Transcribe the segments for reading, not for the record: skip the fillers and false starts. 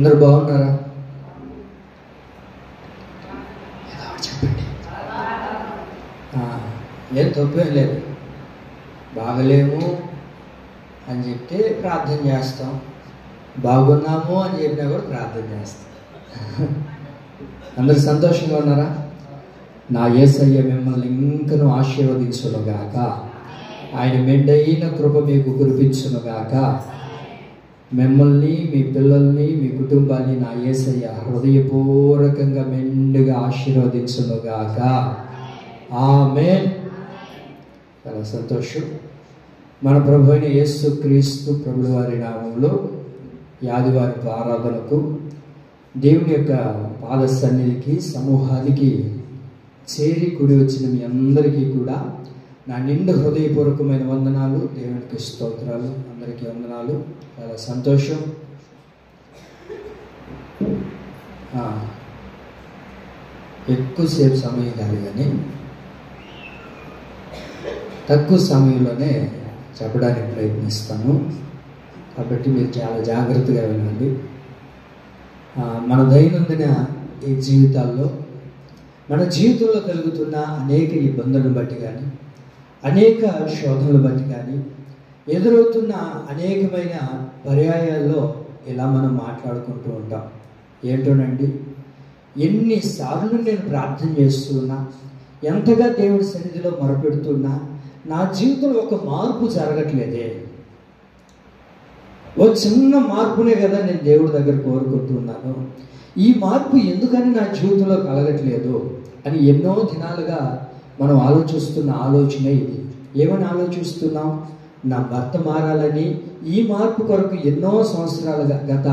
అందరు బాగున్నారా? చెప్పండి. ఏం తప్పేం లేదు. బాగలేము అని చెప్తే ప్రార్థన చేస్తాం, బాగున్నాము అని చెప్పినా కూడా ప్రార్థన చేస్తాం. అందరు సంతోషంగా ఉన్నారా? నా యేసయ్య మిమ్మల్ని ఇంకను ఆశీర్వదించునుగాక, ఆయన మెండైన కృప మీకు కురిపించునుగాక. మిమ్మల్ని, మీ పిల్లల్ని, మీ కుటుంబాన్ని నా యేసయ్య హృదయపూర్వకంగా మెండుగా ఆశీర్వదించునుగాక. ఆమేన్. చాలా సంతోషం. మన ప్రభు అయిన యేసుక్రీస్తు ప్రభువు వారి నామంలో ఈ ఆదివారపు ఆరాధనకు దేవుని యొక్క పాద సన్నిధికి సమూహానికి చేరి కూడి వచ్చిన మీ అందరికీ కూడా నా నిండు హృదయపూర్వకమైన వందనాలు, దేవునికి స్తోత్రాలు, అందరికీ వందనాలు. చాలా సంతోషం. ఎక్కువసేపు సమయం కాదు కానీ తక్కువ సమయంలోనే చెప్పడానికి ప్రయత్నిస్తాను, కాబట్టి మీరు చాలా జాగ్రత్తగా వినండి. మన దైనందిన ఈ జీవితాల్లో, మన జీవితంలో కలుగుతున్న అనేక ఇబ్బందులను బట్టి కానీ, అనేక శోధనలు బట్టి కానీ, ఎదురవుతున్న అనేకమైన పర్యాయాల్లో ఇలా మనం మాట్లాడుకుంటూ ఉంటాం. ఏంటోనండి, ఎన్నిసార్లు నేను ప్రార్థన చేస్తున్నా, ఎంతగా దేవుడి సన్నిధిలో మొరపెడుతున్నా నా జీవితంలో ఒక మార్పు జరగట్లేదే. ఓ చిన్న మార్పునే కదా నేను దేవుడి దగ్గర కోరుకుంటున్నాను, ఈ మార్పు ఎందుకని నా జీవితంలో కలగట్లేదు అని ఎన్నో దినాలుగా మనం ఆలోచిస్తున్న ఆలోచన ఇది. ఏమని ఆలోచిస్తున్నాం? నా భర్త మారాలని, ఈ మార్పు కొరకు ఎన్నో సంవత్సరాలుగా, గత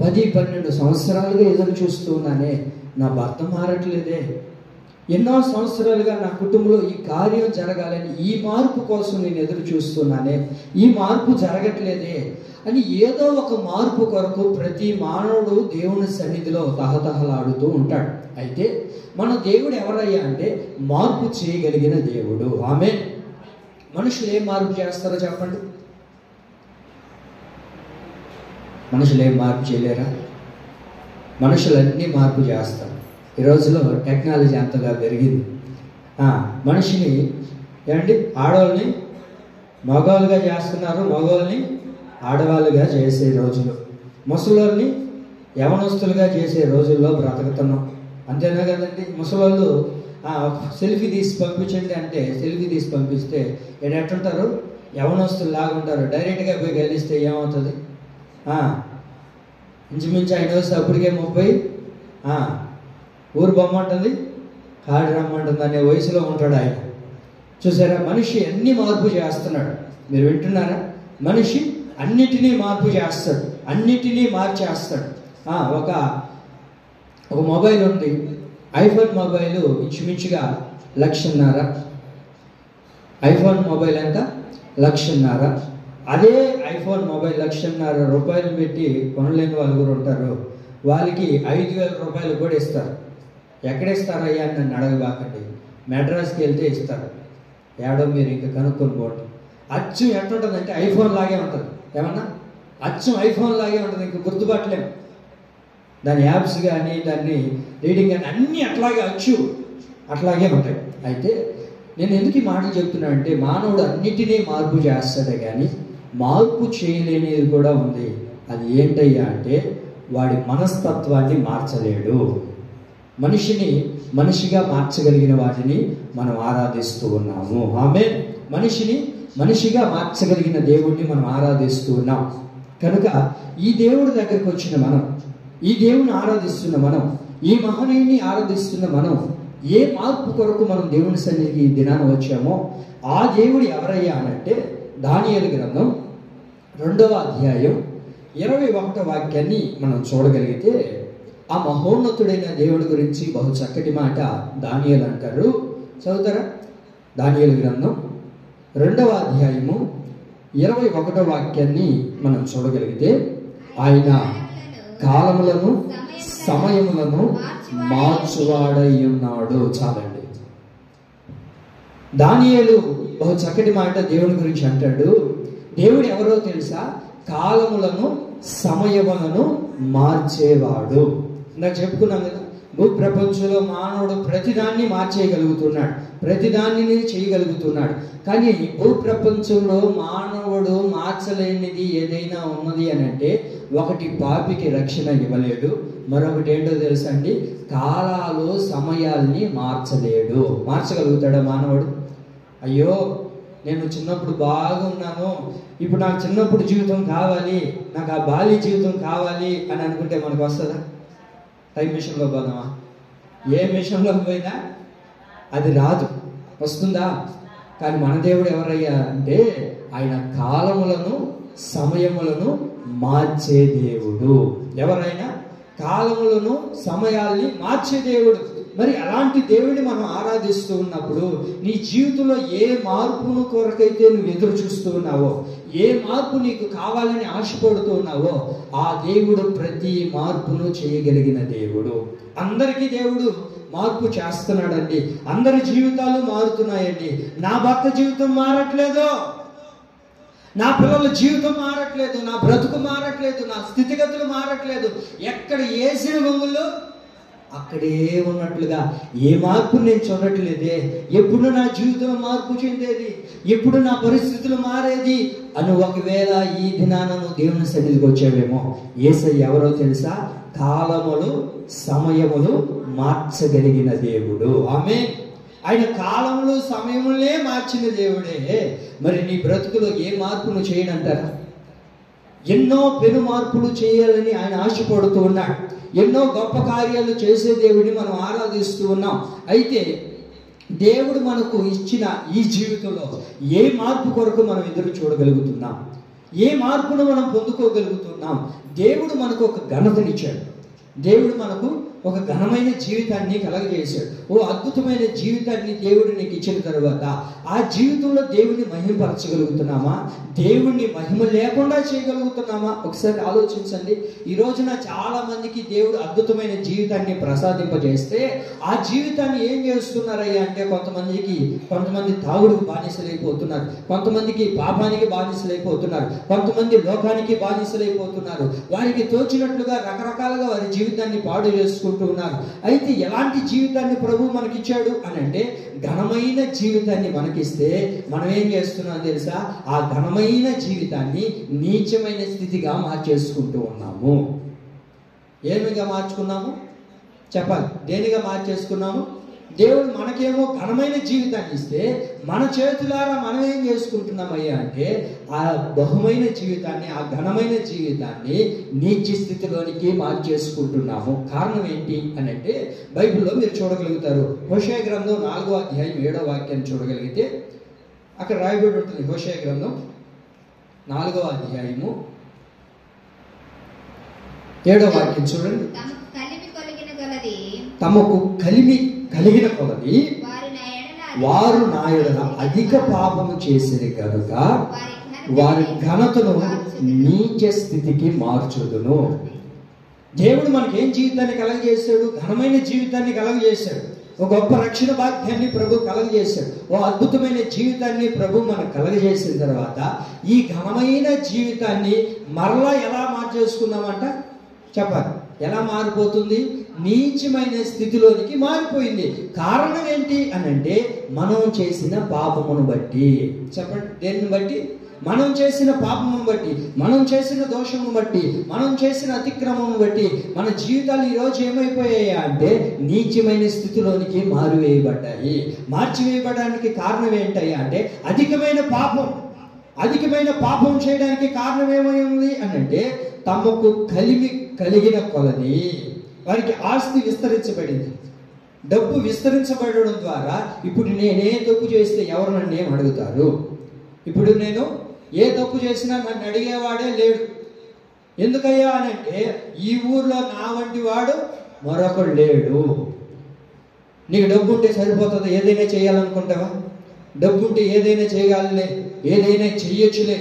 10-12 సంవత్సరాలుగా ఎదురు చూస్తున్నానే, నా భర్త మారట్లేదే. ఎన్నో సంవత్సరాలుగా నా కుటుంబంలో ఈ కార్యం జరగాలని, ఈ మార్పు కోసం నేను ఎదురు చూస్తున్నానే, ఈ మార్పు జరగట్లేదే అని ఏదో ఒక మార్పు కొరకు ప్రతి మానవుడు దేవుని సన్నిధిలో తహతహలాడుతూ ఉంటాడు. అయితే మన దేవుడు ఎవరయ్యా అంటే మార్పు చేయగలిగిన దేవుడు. ఆమేన్. మనుషులు ఏం మార్పు చేస్తారో చెప్పండి? మనుషులు ఏం మార్పు చేయలేరా? మనుషులన్నీ మార్పు చేస్తారు. ఈ రోజులో టెక్నాలజీ అంతగా పెరిగింది. మనిషిని ఏమండి, ఆడవాళ్ళని మగవాళ్ళుగా చేస్తున్నారు, మగవాళ్ళని ఆడవాళ్ళుగా చేసే రోజులు, ముసలోళ్ళని యవనస్తులుగా చేసే రోజుల్లో బ్రతుకుతున్నాం. అంతేనా కదండి? ముసలోళ్ళు సెల్ఫీ తీసి పంపించండి అంటే సెల్ఫీ తీసి పంపిస్తే ఎట్టుంటారు? యవనస్తులు లాగుంటారు. డైరెక్ట్గా పోయి గెలిస్తే ఏమవుతుంది? ఇంచుమించు ఆయన వస్తే అప్పటికే 30, ఊరు బొమ్మంటుంది, కాడి రమ్మంటుంది అనే వయసులో ఉంటాడు ఆయన. చూసారా? మనిషి అన్ని మార్పు చేస్తున్నాడు. మీరు వింటున్నారా? మనిషి అన్నిటినీ మార్పు చేస్తాడు, అన్నిటినీ మార్చేస్తాడు. ఒక మొబైల్ ఉంది, ఐఫోన్ మొబైల్ ఇంచుమించుగా 1,50,000. ఐఫోన్ మొబైల్ ఎంత? 1,50,000. అదే ఐఫోన్ మొబైల్ 1,50,000 రూపాయలు పెట్టి కొనలేని వాళ్ళు కూడా ఉంటారు. వాళ్ళకి 5,000 రూపాయలు కూడా ఇస్తారు. ఎక్కడిస్తారయ్యా అని నన్ను అడగబాకండి, మెడ్రాస్కి వెళ్తే ఇస్తారు. ఏడో మీరు ఇంకా కనుక్కొని పోండి. అచ్చం ఎట్లుంటుందంటే ఐఫోన్ లాగే ఉంటుంది. ఏమన్నా అచ్చం ఐఫోన్ లాగే ఉంటుంది, ఇంకా గుర్తుపట్టలేము. దాని యాప్స్ కానీ, దాన్ని రీడింగ్ కానీ అన్నీ అట్లాగే ఉంటాయి. అయితే నేను ఎందుకు ఈ మాటలు చెప్తున్నానంటే, మానవుడు అన్నిటినీ మార్పు చేస్తాడే కానీ మార్పు చేయలేనిది కూడా ఉంది. అది ఏంటయ్యా అంటే వాడి మనస్తత్వాన్ని మార్చలేడు. మనిషిని మనిషిగా మార్చగలిగిన వాటిని మనం ఆరాధిస్తూ ఉన్నాము. ఆమేన్. మనిషిని మనిషిగా మార్చగలిగిన దేవుడిని మనం ఆరాధిస్తూ ఉన్నాం. కనుక ఈ దేవుడి దగ్గరికి వచ్చిన మనం, ఈ దేవుని ఆరాధిస్తున్న మనం, ఈ మహనీయుని ఆరాధిస్తున్న మనం, ఏ మార్పు కొరకు మనం దేవుని సన్నిధికి ఈ దినాన వచ్చామో ఆ దేవుడు ఎవరయ్యా అనంటే, దానియేలు గ్రంథం 2వ అధ్యాయం 21వ వాక్యాన్ని మనం చూడగలిగితే, ఆ మహోన్నతుడైన దేవుడి గురించి బహు చక్కటి మాట దానియేలు అంటారు. చదువుతారా? దానియేలు గ్రంథం 2వ అధ్యాయము 21వ వాక్యాన్ని మనం చూడగలిగితే, ఆయన కాలములను సమయములను మార్చువాడై ఉన్నాడు. చాలండి. దానియేలు బహు చక్కటి మాట దేవుని గురించి అంటాడు. దేవుడు ఎవరో తెలుసా? కాలములను సమయములను మార్చేవాడు. ఇందాక చెప్పుకున్నాం కదా, భూ ప్రపంచంలో మానవుడు ప్రతిదాన్ని మార్చేయగలుగుతున్నాడు, ప్రతిదాన్ని చేయగలుగుతున్నాడు. కానీ భూ ప్రపంచంలో మానవుడు మార్చలేనిది ఏదైనా ఉన్నది అని అంటే, ఒకటి పాపికి రక్షణ ఇవ్వలేడు, మరొకటి ఏంటో తెలుసా అండి, కాలాలు సమయాల్ని మార్చలేడు. మార్చగలుగుతాడా మానవుడు? అయ్యో నేను చిన్నప్పుడు బాగున్నాను, ఇప్పుడు నాకు చిన్నప్పుడు జీవితం కావాలి, నాకు ఆ బాల్య జీవితం కావాలి అని అనుకుంటే మనకు వస్తుందా? టైం మిషన్లో పోదామా? ఏ మిషన్లో పోయినా అది రాదు, వస్తుందా? కానీ మన దేవుడు ఎవరయ్యా అంటే, ఆయన కాలములను సమయములను మార్చే దేవుడు. ఎవరైనా కాలములను సమయాల్ని మార్చే దేవుడు. మరి అలాంటి దేవుడిని మనం ఆరాధిస్తూ ఉన్నప్పుడు నీ జీవితంలో ఏ మార్పును కొరకైతే నువ్వు ఎదురు చూస్తూ ఉన్నావో, ఏ మార్పు నీకు కావాలని ఆశపడుతూ ఉన్నావో, ఆ దేవుడు ప్రతి మార్పును చేయగలిగిన దేవుడు. అందరికీ దేవుడు మార్పు చేస్తున్నాడండి. అందరి జీవితాలు మారుతున్నాయండి. నా భర్త జీవితం మారట్లేదు, నా పిల్లల జీవితం మారట్లేదు, నా బ్రతుకు మారట్లేదు, నా స్థితిగతులు మారట్లేదు. ఎక్కడ వేసిన గొంగుల్లో అక్కడే ఉన్నట్లుగా ఏ మార్పు నేను చూడట్లేదే, ఎప్పుడు నా జీవితంలో మార్పు చెందేది, ఎప్పుడు నా పరిస్థితులు మారేది అని ఒకవేళ ఈ దినాన నువ్వు దేవుని సన్నిధికి వచ్చావేమో, యేసయ్య ఎవరో తెలుసా? కాలములు సమయములు మార్చగలిగిన దేవుడు. ఆమేన్. ఆయన కాలములు సమయములే మార్చిన దేవుడే. మరి నీ బ్రతుకులో ఏ మార్పును చేయనంటారా? ఎన్నో పెను మార్పులు చేయాలని ఆయన ఆశపడుతూ ఉన్నాడు. ఎన్నో గొప్ప కార్యాలు చేసే దేవుడిని మనం ఆరాధిస్తూ ఉన్నాం. అయితే దేవుడు మనకు ఇచ్చిన ఈ జీవితంలో ఏ మార్పు కొరకు మనం ఎదురు చూడగలుగుతున్నాం? ఏ మార్పును మనం పొందుకోగలుగుతున్నాం? దేవుడు మనకు ఒక ఘనతనిచ్చాడు. దేవుడు మనకు ఒక ఘనమైన జీవితాన్ని కలగజేశాడు. ఓ అద్భుతమైన జీవితాన్ని దేవుడు నీకు ఇచ్చిన తర్వాత ఆ జీవితంలో దేవుడిని మహిమపరచగలుగుతున్నామా? దేవుణ్ణి మహిమ లేకుండా చేయగలుగుతున్నామా? ఒకసారి ఆలోచించండి. ఈ రోజున చాలా మందికి దేవుడు అద్భుతమైన జీవితాన్ని ప్రసాదింపజేస్తే ఆ జీవితాన్ని ఏం చేస్తున్నారయ్యా అంటే, కొంతమంది తాగుడుకు బానిసలైపోతున్నారు, కొంతమందికి పాపానికి బానిసలైపోతున్నారు, కొంతమంది లోకానికి బానిసలైపోతున్నారు. వారికి తోచినట్లుగా రకరకాలుగా వారి జీవితాన్ని పాడు చేసుకుంటున్నారు. అయితే ఎలాంటి జీవితాన్ని ప్రభు మనకిచ్చాడు అని అంటే, ఘనమైన జీవితాన్ని మనకిస్తే మనం ఏం చేస్తున్నాం తెలుసా? ఆ ఘనమైన జీవితాన్ని నీచమైన స్థితిగా మార్చేసుకుంటూ ఉన్నాము. ఏమిగా మార్చుకున్నాము చెప్పాలి? దేనిగా మార్చేసుకున్నాము? దేవుడు మనకేమో ఘనమైన జీవితాన్ని ఇస్తే మన చేతులారా మనం ఏం చేసుకుంటున్నామయ్యా అంటే, ఆ బహుమైన జీవితాన్ని, ఆ ఘనమైన జీవితాన్ని నీచ స్థితిలోనికి మార్చేసుకుంటున్నాము. కారణం ఏంటి అని అంటే, బైబిల్లో మీరు చూడగలుగుతారు. హోషేయ గ్రంథం 4వ అధ్యాయం 7వ వాక్యాన్ని చూడగలిగితే అక్కడ రాయబడి ఉంటుంది. హోషేయ గ్రంథం 4వ అధ్యాయము 7వ వాక్యం చూడండి. తమకు కలిమి కలిగిన కొలది వారు నా యెడల అధిక పాపము చేసిరి కనుక వారి ఘనతను నీచ స్థితికి మార్చుదును. దేవుడు మనకేం జీవితాన్ని కలగజేశాడు? ఘనమైన జీవితాన్ని కలగజేశాడు. ఒక గొప్ప రక్షణ భాగ్యాన్ని ప్రభు కలగజేశాడు. ఓ అద్భుతమైన జీవితాన్ని ప్రభు మనకు కలగజేసిన తర్వాత ఈ ఘనమైన జీవితాన్ని మరలా ఎలా మార్చేసుకున్నామంట చెప్పాలి? ఎలా మారిపోతుంది? నీచమైన స్థితిలోనికి మారిపోయింది. కారణం ఏంటి అని అంటే, మనం చేసిన పాపమును బట్టి. చెప్పండి, దేన్ని బట్టి? మనం చేసిన పాపమును బట్టి, మనం చేసిన దోషమును బట్టి, మనం చేసిన అతిక్రమమును బట్టి మన జీవితాలు ఈరోజు ఏమైపోయాయా అంటే నీచమైన స్థితిలోనికి మారివేయబడ్డాయి. మార్చివేయబడడానికి కారణం ఏంటయ్యా అంటే అధికమైన పాపం. అధికమైన పాపం చేయడానికి కారణం ఏమై ఉంది అని అంటే, తమకు కలిగిన కొలది వారికి ఆస్తి విస్తరించబడింది. డబ్బు విస్తరించబడడం ద్వారా ఇప్పుడు నేనే తప్పు చేస్తే ఎవరు నన్ను ఏం అడుగుతారు? ఇప్పుడు నేను ఏ తప్పు చేసినా నన్ను అడిగేవాడే లేడు. ఎందుకయ్యా అని అంటే, ఈ ఊర్లో నా వంటి వాడు మరొకడు లేడు. నీకు డబ్బు ఉంటే సరిపోతుంది, ఏదైనా చేయాలనుకుంటావా? డబ్బు ఉంటే ఏదైనా చేయగలలే, ఏదైనా చెయ్యొచ్చులే,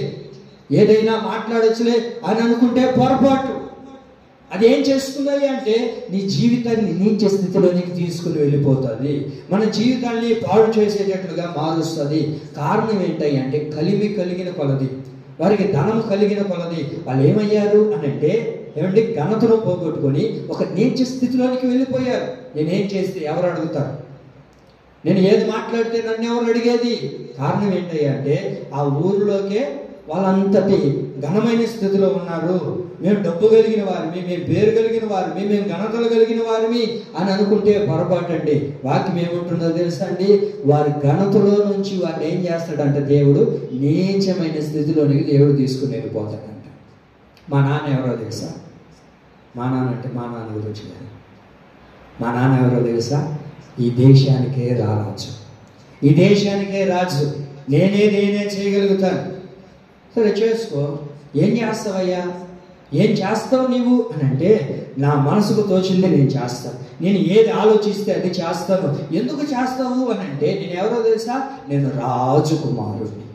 ఏదైనా మాట్లాడొచ్చులే అని అనుకుంటే పొరపాటు. అదేం చేస్తుంది అంటే నీ జీవితాన్ని నీచ స్థితిలోనికి తీసుకుని వెళ్ళిపోతుంది. మన జీవితాన్ని పాడు చేసేటట్లుగా మారుస్తుంది. కారణం ఏంటి అంటే కలిగిన కొలది. వారికి ధనము కలిగిన కొలది వాళ్ళు ఏమయ్యారు అని అంటే ఏమంటే ఘనతను పోగొట్టుకొని ఒక నీచ స్థితిలోనికి వెళ్ళిపోయారు. నేనేం చేస్తే ఎవరు అడుగుతారు, నేను ఏది మాట్లాడితే నన్ను ఎవరు అడిగేది? కారణం ఏంటయ్యా అంటే ఆ ఊరిలోకే వాళ్ళంతటి ఘనమైన స్థితిలో ఉన్నారు. మేము డబ్బు కలిగిన వారిమి, మేము పేరు కలిగిన వారిమి, మేము ఘనతలు కలిగిన వారిమి అని అనుకుంటే పొరపాటు అండి. వాక్యం ఏముంటుందో తెలుసా అండి, వారి ఘనతలో నుంచి వారిని ఏం చేస్తాడంటే దేవుడు నీచమైన స్థితిలోనికి దేవుడు తీసుకుని వెళ్ళిపోతాడంట. మా నాన్న ఎవరో తెలుసా? మా నాన్న అంటే మా నాన్న గురించి కాదు. మా నాన్న ఎవరో తెలుసా? ఈ దేశానికే రారాజు, ఈ దేశానికే రాజు. నేనే చేయగలుగుతాను. సరే చేసుకో, ఏం చేస్తావయ్యా, ఏం చేస్తావు నీవు అని అంటే నా మనసుకు తోచింది నేను చేస్తాను, నేను ఏది ఆలోచిస్తే అది చేస్తాను. ఎందుకు చేస్తావు అని అంటే నేను ఎవరో తెలుసా? నేను రాజకుమారుడిని.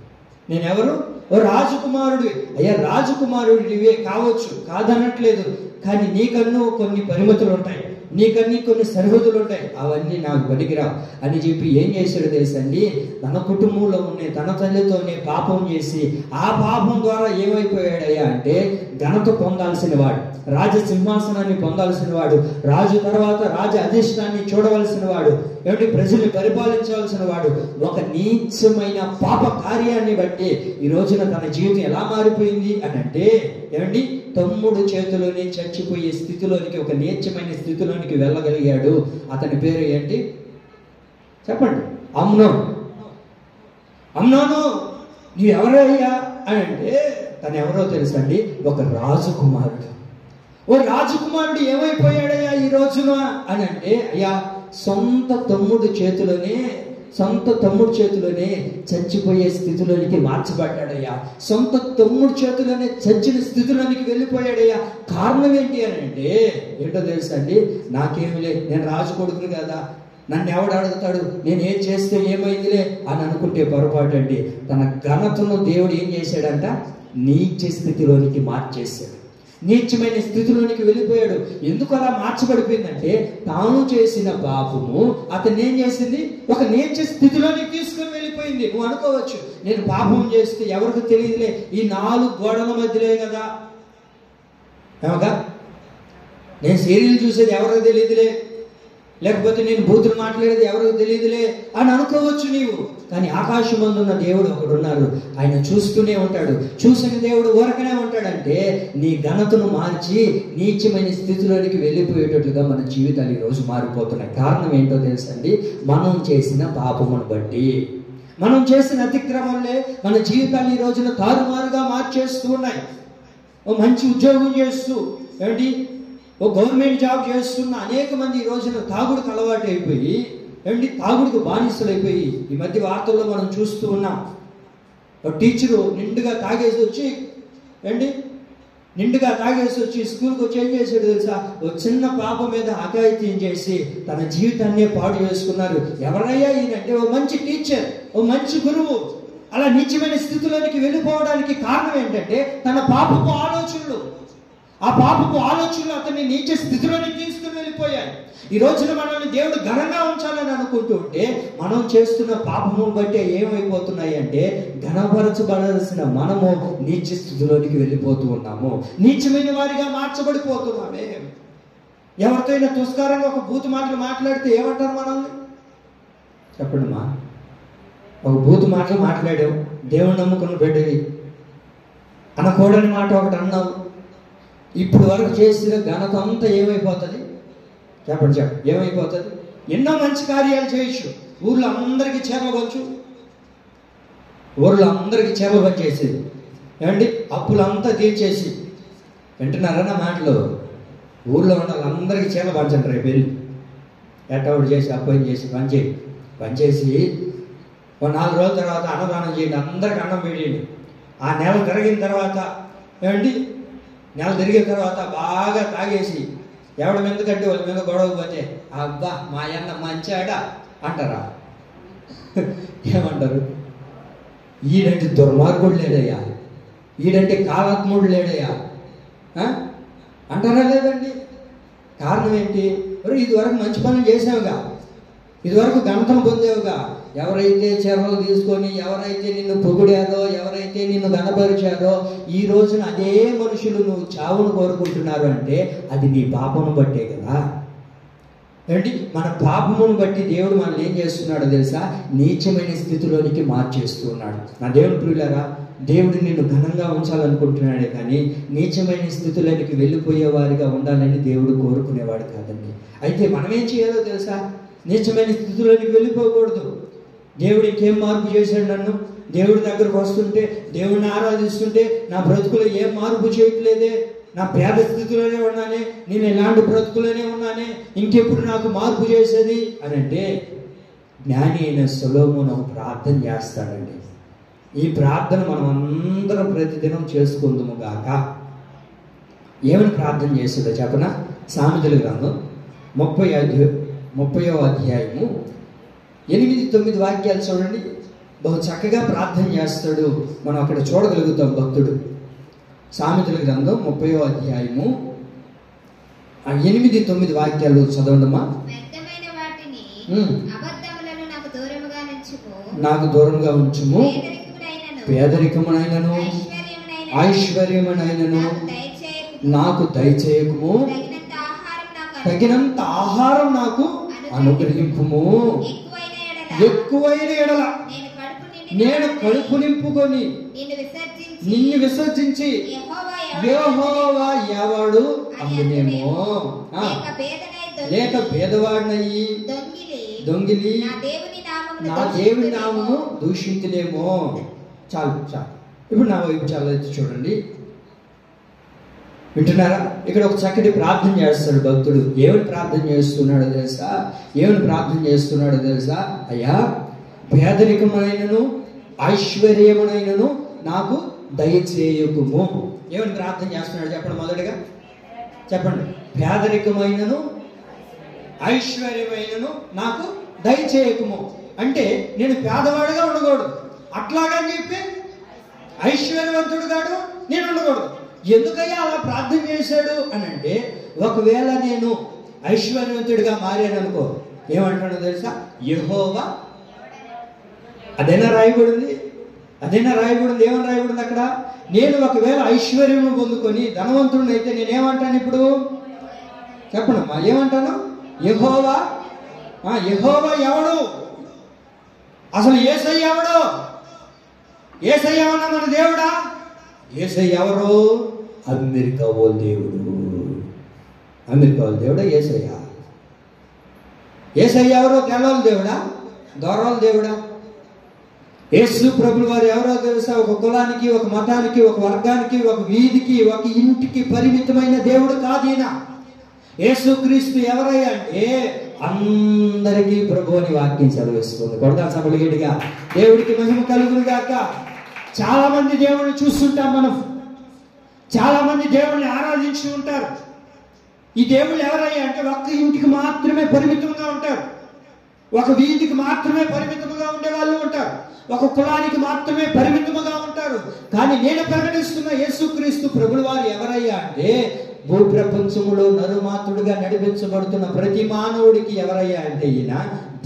నేనెవరు? ఓ రాజకుమారుడు. అయ్యా రాజకుమారుడివే కావచ్చు, కాదనట్లేదు, కానీ నీకన్నా కొన్ని పరిమితులు ఉంటాయి, నీకన్నీ కొన్ని సరిహద్దులు ఉంటాయి, అవన్నీ నాకు పనికిరావు అని చెప్పి ఏం చేశాడు తెలుసండి, తన కుటుంబంలో ఉండే తన తల్లితోనే పాపం చేసి ఆ పాపం ద్వారా ఏమైపోయాడయ్యా అంటే ఘనత పొందాల్సిన వాడు, రాజసింహాసనాన్ని పొందాల్సిన వాడు, రాజు తర్వాత రాజ అధిష్టాన్ని చూడవలసిన వాడు, ఏమిటి ప్రజల్ని పరిపాలించవలసిన వాడు ఒక నీచమైన పాప కార్యాన్ని బట్టి ఈ రోజున తన జీవితం ఎలా మారిపోయింది అని అంటే ఏమండి తమ్ముడు చేతిలోనే చచ్చిపోయే స్థితిలోనికి, ఒక నీచమైన స్థితిలోనికి వెళ్ళగలిగాడు. అతని పేరు ఏంటి చెప్పండి? అమ్నోను. నీవు ఎవరయ్యా అని అంటే తను ఎవరో తెలుసండి, ఒక రాజకుమారుడు. ఓ రాజకుమారుడు ఏమైపోయాడయ్యా ఈ రోజున అని అంటే అయ్యా సొంత తమ్ముడు చేతిలోనే చచ్చిపోయే స్థితిలోనికి మార్చబడ్డాడయ్యా. సొంత తమ్ముడు చేతిలోనే చచ్చిన స్థితిలోనికి వెళ్ళిపోయాడయ్యా. కారణం ఏంటి అని అంటే ఏంటో తెలుసా అండి, నాకేమి లేదు, నేను రాజు కొడుకుని కదా, నన్ను ఎవడు అడుగుతాడు, నేను ఏం చేస్తే ఏమైందిలే అని అనుకుంటే పొరపాటు అండి. తన ఘనతను దేవుడు ఏం చేశాడంట, నీచ స్థితిలోనికి మార్చేశాడు, నీచమైన స్థితిలోనికి వెళ్ళిపోయాడు. ఎందుకు అలా మార్చబడిపోయిందంటే తాను చేసిన పాపము అతన్ని ఏం చేసింది, ఒక నీచ స్థితిలోనికి తీసుకుని వెళ్ళిపోయింది. నువ్వు అనుకోవచ్చు నేను పాపం చేస్తే ఎవరికి తెలియదులే, ఈ 4 గోడల మధ్యలే కదా, ఏమగా నేను సీరియల్ చూసేది ఎవరికి తెలియదులే, లేకపోతే నేను బూతులు మాట్లాడేది ఎవరికి తెలియదులే అని అనుకోవచ్చు నీవు. కానీ ఆకాశమందున్న దేవుడు ఒకడున్నారు, ఆయన చూస్తూనే ఉంటాడు. చూసిన దేవుడు ఊరకనే ఉంటాడంటే నీ ఘనతను మార్చి నీచమైన స్థితిలోనికి వెళ్ళిపోయేటట్లుగా మన జీవితాలు ఈరోజు మారిపోతున్నాయి. కారణం ఏంటో తెలుసండి, మనం చేసిన పాపమును బట్టి, మనం చేసిన అతిక్రమంలే మన జీవితాన్ని ఈ రోజున తారుమారుగా మార్చేస్తూ ఉన్నాయి. ఓ మంచి ఉద్యోగం చేస్తూ ఏంటి ఓ గవర్నమెంట్ జాబ్ చేస్తున్న అనేక మంది ఈ రోజున తాగుడుకు అలవాటు అయిపోయి ఏంటి తాగుడుకు బానిసలు అయిపోయి ఈ మధ్య వార్తల్లో మనం చూస్తూ ఉన్నాం. ఒక టీచరు నిండుగా తాగేసి వచ్చి స్కూల్కి వచ్చి ఏం చేశాడు తెలుసా, ఒక చిన్న పాప మీద అఘాయిత్యం చేసి తన జీవితాన్నే పాడు చేసుకున్నారు. ఎవరయ్యా ఈయనంటే ఓ మంచి టీచర్, ఓ మంచి గురువు. అలా నీచమైన స్థితిలోనికి వెళ్ళిపోవడానికి కారణం ఏంటంటే తన పాపపు ఆలోచనలు. ఆ పాపపు ఆలోచనలు అతన్ని నీచ స్థితిలోనికి తీసుకుని వెళ్ళిపోయాయి. ఈ రోజున మనల్ని దేవుడు ఘనంగా ఉంచాలని అనుకుంటూ ఉంటే మనం చేస్తున్న పాపమును బట్టి ఏమైపోతున్నాయి అంటే ఘనపరచబడాల్సిన మనము నీచ స్థితిలోనికి వెళ్ళిపోతూ ఉన్నాము, నీచమైన వారిగా మార్చబడిపోతున్నామే. ఎవరితో అయినా తుస్కారంగా ఒక బూతు మాటలు మాట్లాడితే ఏమంటారు మనల్ని? చెప్పండి మా, ఒక బూతు మాటలు మాట్లాడావు, దేవుని నమ్ముకున్న బిడ్డవి, అనకూడని మాట ఒకటి అన్నావు, ఇప్పుడు వరకు చేసిన ఘనత అంతా ఏమైపోతుంది చెప్పండి? ఏమైపోతుంది? ఎన్నో మంచి కార్యాలు చేయొచ్చు, ఊర్లో అందరికీ చీరలు పనిచేసేది ఏమండి, అప్పులంతా తీర్చేసి, వింటున్నారన్న మాటలు, ఊర్లో ఉన్న వాళ్ళందరికీ చీరలు పంచండి, రేపు వెళ్ళి ఎట్టవుడు చేసి అప్పు చేసి పనిచేసి ఓ 4 రోజుల తర్వాత అన్నదానం చేయండి, అందరికి అన్నం పెట్టండి. ఆ నెల తిరిగిన తర్వాత ఏమండి, నెల తిరిగిన తర్వాత బాగా తాగేసి ఎవడి మీద కంటే వాళ్ళ మీద గొడవ పోతే అబ్బా మా అన్న మంచాడా అంటారా? ఏమంటారు? ఈడంటే దుర్మార్గుడు లేడయ్యా, ఈడంటే కాలాత్ముడు లేడయ్యా అంటారా లేదండి? కారణం ఏంటి? ఇదివరకు మంచి పనులు చేసావుగా, ఇదివరకు ఘనతను పొందేవుగా, ఎవరైతే చర్యలు తీసుకొని ఎవరైతే నిన్ను పొగిడారో, ఎవరైతే నిన్ను గణపరిచారో, ఈ రోజున అదే మనుషులు నువ్వు చావును కోరుకుంటున్నారు అంటే అది నీ పాపమును బట్టే కదా. ఏంటి, మన పాపమును బట్టి దేవుడు మనల్ని ఏం చేస్తున్నాడో తెలుసా? నీచమైన స్థితిలోనికి మార్చేస్తున్నాడు. నా దేవుని ప్రియులారా, దేవుడు నిన్ను ఘనంగా ఉంచాలనుకుంటున్నాడే కానీ నీచమైన స్థితిలోనికి వెళ్ళిపోయే వారిగా ఉండాలని దేవుడు కోరుకునేవాడు కాదండి. అయితే మనం ఏం చేయాలో తెలుసా? నీచమైన స్థితిలోనికి వెళ్ళిపోకూడదు. దేవుడు ఇంకేం మార్పు చేశాడు నన్ను? దేవుడి దగ్గరకు వస్తుంటే, దేవుడిని ఆరాధిస్తుంటే నా బ్రతుకులో ఏం మార్పు చేయట్లేదే, నా పేద స్థితిలోనే ఉన్నానే, నేను ఎలాంటి బ్రతుకులోనే ఉన్నానే, ఇంకెప్పుడు నాకు మార్పు చేసేది అని అంటే జ్ఞాని అయిన సొలొమోను ప్రార్థన చేస్తాడండి. ఈ ప్రార్థన మనం అందరం ప్రతిదినం చేసుకుందాము గాక. ఏమని ప్రార్థన చేస్తుందో చెప్పనా? సామెతల గ్రంథం 30వ అధ్యాయము 8-9 వాక్యాలు చూడండి. బహు చక్కగా ప్రార్థన చేస్తాడు. మనం అక్కడ చూడగలుగుతాం భక్తుడు. సామెతల గ్రంథం 30వ అధ్యాయము 8-9 వాక్యాలు చదవండమ్మా. నాకు దూరముగా ఉంచుము, పేదరికమునైనను ఐశ్వర్యమునైనను నాకు దయచేయకుము, తగినంత ఆహారం నాకు అనుగ్రహింపుము. ఎక్కువైన ఎడల నేను కడుపు నింపుకొని నిన్ను విసర్జించి యెహోవా ఎవడు అందునేమో, లేక పేదవాడినయ్యి దొంగిలి నా దేవుని నామము దూషించలేమో. చాలు. ఇప్పుడు నా వైపు చాలా చూడండి, వింటున్నారా? ఇక్కడ ఒక చక్కటి ప్రార్థన చేస్తాడు భక్తుడు. ఏమని ప్రార్థన చేస్తున్నాడో తెలుసా? అయ్యా, పేదరికమునైనను ఐశ్వర్యమునైనను నాకు దయచేయకుము. ఏమని ప్రార్థన చేస్తున్నాడు చెప్పండి? మొదటిగా చెప్పండి. పేదరికమైనను ఐశ్వర్యమైనను నాకు దయచేయకుము అంటే నేను పేదవాడిగా ఉండకూడదు, అట్లాగని చెప్పి ఐశ్వర్యవంతుడు కాడు నేను ఉండకూడదు. ఎందుకయ్యా అలా ప్రార్థన చేశాడు అని అంటే, ఒకవేళ నేను ఐశ్వర్యవంతుడిగా మారాను అనుకో, ఏమంటాడో తెలుసా? యెహోవా, అదేనా రాయబడింది? ఏమని రాయబడింది అక్కడ? నేను ఒకవేళ ఐశ్వర్యము పొందుకొని ధనవంతుడిని అయితే నేనేమంటాను ఇప్పుడు? చెప్పండమ్మా, ఏమంటాను? యెహోవా ఎవడు? అసలు యేసయ్య ఎవడు? యేసయ్య ఏమన్నా మన దేవుడా? యేసయ్య ఎవరు? అమెరికా వాళ్ళ దేవుడు. యేసయ్య ఎవరో? తెల్లల దేవుడా? దొరల దేవుడా? యేసు ప్రభుల వారు ఎవరో తెలుసా? ఒక కులానికి, ఒక మతానికి, ఒక వర్గానికి, ఒక వీధికి, ఒక ఇంటికి పరిమితమైన దేవుడు కాదు ఈయన. యేసుక్రీస్తు ఎవరయ్యా అంటే అందరికీ ప్రభు అని వాక్యం సెలవిస్తుంది. కొడతా సభలు గట్టిగా దేవుడికి మహిమ కలుగును గాక. చాలా మంది దేవుడిని చూస్తుంటాం మనం, చాలా మంది దేవుడిని ఆరాధించి ఉంటారు. ఈ దేవుళ్ళు ఎవరయ్యా అంటే ఒక్క ఇంటికి మాత్రమే పరిమితంగా ఉంటారు, ఒక వీధికి మాత్రమే పరిమితంగా ఉండే వాళ్ళు ఉంటారు, ఒక కులానికి మాత్రమే పరిమితముగా ఉంటారు. కానీ నేను ప్రకటిస్తున్న యేసుక్రీస్తు ప్రభుల వారు ఎవరయ్యా అంటే భూప్రపంచములో నరుమాతుడుగా నడిపించబడుతున్న ప్రతి మానవుడికి ఎవరయ్యా అంటే ఈయన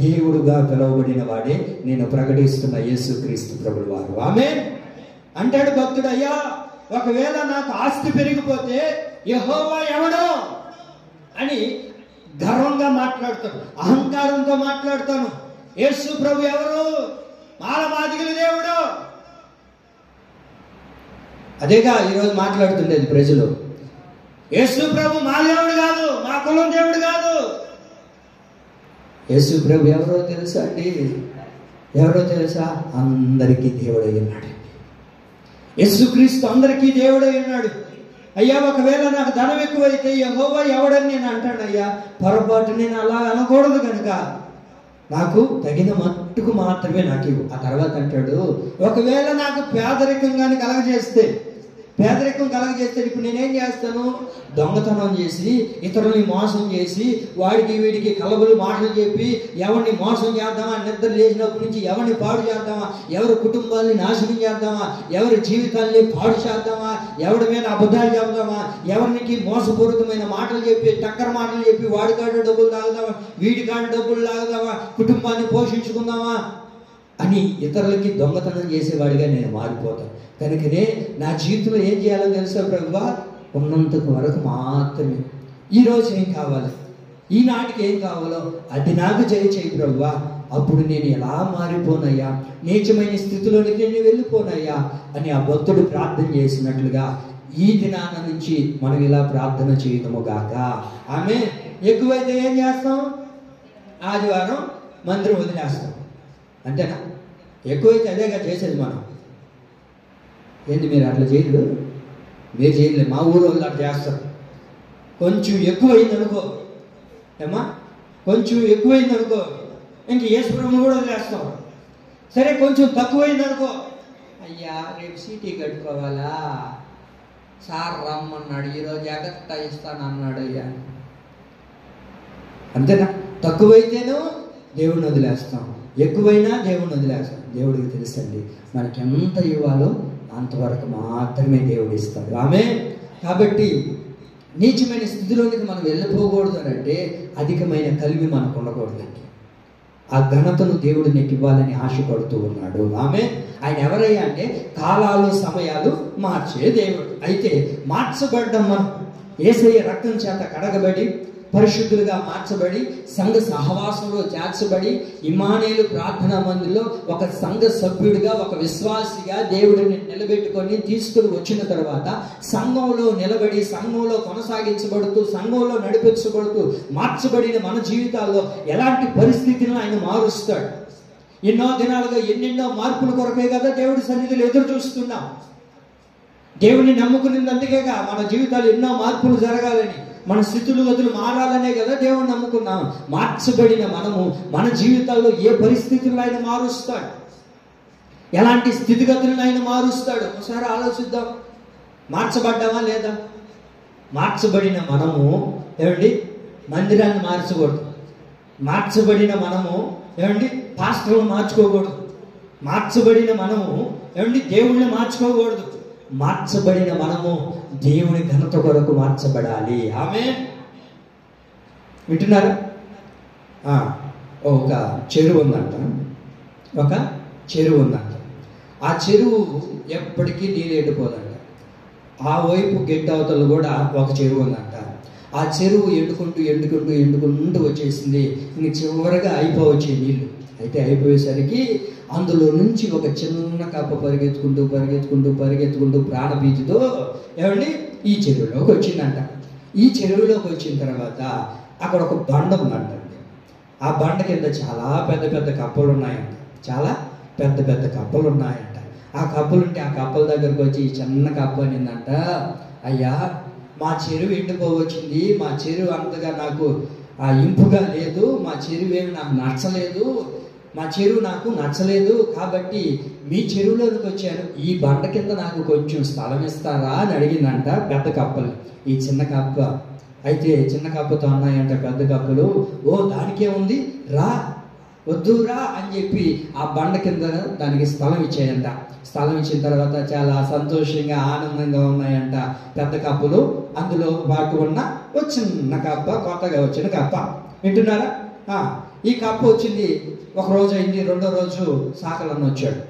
దేవుడుగా పిలువబడిన వాడే నేను ప్రకటిస్తున్న యేసుక్రీస్తు ప్రభుల వారు. ఆమేన్ అంటాడు భక్తుడు. అయ్యా, ఒకవేళ నాకు ఆస్తి పెరిగిపోతే యెహోవా ఎవడో అని గర్వంగా మాట్లాడతాను, అహంకారంతో మాట్లాడతాను. యేసు ప్రభు ఎవరు? మాలమాదిగల దేవుడు. అదేగా ఈరోజు మాట్లాడుతుండేది ప్రజలు. యేసు ప్రభు మా దేవుడు కాదు, మా కులం దేవుడు కాదు. యేసు ప్రభు ఎవరో తెలుసా అండి? అందరికీ దేవుడై ఉన్నాడు. యేసుక్రీస్తు అందరికీ దేవుడై ఉన్నాడు. అయ్యా, ఒకవేళ నాకు ధనం ఎక్కువైతే యెహోవా ఎవడని నేను అంటాను. అయ్యా, పొరపాటు నేను అలా అనకూడదు కనుక నాకు తగిన మట్టుకు మాత్రమే నాకు ఇవ్వు. ఆ తర్వాత అంటాడు, ఒకవేళ నాకు పేదరికం కలగజేస్తే ఇప్పుడు నేనేం చేస్తాను? దొంగతనం చేసి, ఇతరుల్ని మోసం చేసి, వాడికి వీడికి కలబులు మాటలు చెప్పి, ఎవరిని మోసం చేద్దామా, నిద్ర లేచినప్పటి నుంచి ఎవరిని పాడు చేద్దామా, ఎవరి కుటుంబాన్ని నాశనం చేద్దామా, ఎవరి జీవితాన్ని పాడు చేద్దామా, ఎవరి మీద అబద్ధాలు చెప్దామా, ఎవరికి మోసపూరితమైన మాటలు చెప్పి, టక్కర మాటలు చెప్పి, వాడి కాడ డబ్బులు తాగుదామా, వీడి కాడ డబ్బులు లాగుదామా, కుటుంబాన్ని పోషించుకుందామా. అని ఇతరులకి దొంగతనం చేసేవాడిగా నేను మారిపోతాను. కనుకనే నా జీవితంలో ఏం చేయాలో తెలుసా ప్రభువా, ఉన్నంత వరకు మాత్రమే. ఈరోజు ఏం కావాలి, ఈనాటికి ఏం కావాలో అది నాకు చేయి ప్రభువా. అప్పుడు నేను ఎలా మారిపోనయ్యా, నీచమైన స్థితిలోనికి నేను వెళ్ళిపోనయ్యా అని ఆ భక్తుడు ప్రార్థన చేసినట్లుగా ఈ దినాన నుంచి మనం ఇలా ప్రార్థన చేయడము గాక. ఆమె ఎక్కువైతే ఏం చేస్తాం, ఆదివారం మందిరం వదిలేస్తాం, అంతేనా? ఎక్కువైతే అదేగా చేసేది మనం. ఏంటి మీరు అట్లా చేయలేదు, మీరు చేయలేదు, మా ఊరు వాళ్ళు అట్లా చేస్తారు. కొంచెం ఎక్కువైంది అనుకో ఏమా, కొంచెం ఎక్కువైంది అనుకో ఇంక యేసుప్రభుని కూడా వదిలేస్తాం. సరే కొంచెం తక్కువైంది అనుకో, అయ్యా రేపు సీటీ కట్టుకోవాలా, సార్ రమ్మన్నాడు, ఈరోజు జాగ్రత్త ఇస్తాను అన్నాడు అయ్యా, అంతేనా? తక్కువైతేనో దేవుడిని వదిలేస్తాం, ఎక్కువైనా దేవుడిని వదిలేస్తాం. దేవుడికి తెలుసండి మనకి ఎంత ఇవ్వాలో అంతవరకు మాత్రమే దేవుడు ఇస్తాడు. ఆమె కాబట్టి నీచమైన స్థితిలోనికి మనం వెళ్ళిపోకూడదు అని అంటే అధికమైన కలిమి మనకు ఉండకూడదండి. ఆ ఘనతను దేవుడు నీకు ఇవ్వాలని ఆశపడుతూ ఉన్నాడు. ఆమె ఆయన ఎవరయ్యా అంటే కాలాలు సమయాలు మార్చే దేవుడు. అయితే మార్చబడ్డం మనం యేసయ్య రక్తం చేత కడగబడి పరిశుద్ధులుగా మార్చబడి సంఘ సహవాసంలో చేర్చబడి ఇమ్మానుయేలు ప్రార్థనా మందిరంలో ఒక సంఘ సభ్యుడిగా ఒక విశ్వాసిగా దేవుడిని నిలబెట్టుకొని తీసుకుని వచ్చిన తర్వాత సంఘంలో నిలబడి సంఘంలో కొనసాగించబడుతూ సంఘంలో నడిపించబడుతూ మార్చబడిన మన జీవితాల్లో ఎలాంటి పరిస్థితిని ఆయన మారుస్తాడు. ఎన్నో దినాలుగా ఎన్నెన్నో మార్పుల కొరకే కదా దేవుడి సన్నిధిలో ఎదురు చూస్తున్నాం. దేవుని నమ్ముకునేందుకేగా మన జీవితాలు ఎన్నో మార్పులు జరగాలని, మన స్థితులు మారాలనే కదా దేవుని నమ్ముకున్నాం. మార్చబడిన మనము మన జీవితాల్లో ఏ పరిస్థితులను ఆయన మారుస్తాడు, ఎలాంటి స్థితిగతులను ఆయన మారుస్తాడు ఒకసారి ఆలోచిద్దాం. మార్చబడ్డామా లేదా? మార్చబడిన మనము ఏమండి మందిరాన్ని మార్చకూడదు, మార్చబడిన మనము ఏమండి పాస్టర్ని మార్చుకోకూడదు, మార్చబడిన మనము ఏమండి దేవుణ్ణి మార్చుకోకూడదు. మార్చబడిన మనము దేవుని ఘనత కొరకు మార్చబడాలి. ఆమె వింటున్నారా? ఒక చెరువు ఉందంట, ఒక చెరువు ఉందంట. ఆ చెరువు ఎప్పటికీ నీళ్ళు ఎండిపోదంట. ఆ వైపు గెడ్డ అవతలు కూడా ఒక చెరువు ఉందంట. ఆ చెరువు ఎండుకుంటూ వచ్చేసింది. ఇంక చివరిగా అయిపోవచ్చే నీళ్ళు. అయితే అయిపోయేసరికి అందులో నుంచి ఒక చిన్న కప్ప పరిగెత్తుకుంటూ ప్రాణభీతితో ఏమండి ఈ చెరువులోకి వచ్చిందంట. ఈ చెరువులోకి వచ్చిన తర్వాత అక్కడ ఒక బండ ఉందంటండి. ఆ బండ కింద చాలా పెద్ద కప్పలు ఉన్నాయంట, చాలా పెద్ద కప్పలు ఉన్నాయంట. ఆ కప్పలుంటే ఆ కప్పల దగ్గరకు వచ్చి ఈ చిన్న కప్ప అనిందంట, అయ్యా మా చెరువు ఎండిపోవచ్చింది, మా చెరువు అంతగా నాకు ఇంపుగా లేదు, మా చెరువు ఏమి నాకు నచ్చలేదు, కాబట్టి మీ చెరువులోకి వచ్చాను, ఈ బండ కింద నాకు కొంచెం స్థలం ఇస్తారా అని అడిగిందంట పెద్ద కప్పలు. ఈ చిన్న కప్ప అయితే చిన్న కప్పతో అన్నాయంట పెద్ద కప్పలు, ఓ దానికే ఉంది రా, వద్దురా అని చెప్పి ఆ బండ కింద దానికి స్థలం ఇచ్చాయంట. స్థలం ఇచ్చిన తర్వాత చాలా సంతోషంగా ఆనందంగా ఉన్నాయంట పెద్ద కప్పలు. అందులో పాటు ఉన్న చిన్న కప్ప, కొత్తగా వచ్చిన కప్ప. వింటున్నారా? ఈ కప్ప వచ్చింది, ఒక రోజు అయింది, రెండో రోజు సాకలన్న వచ్చాడు.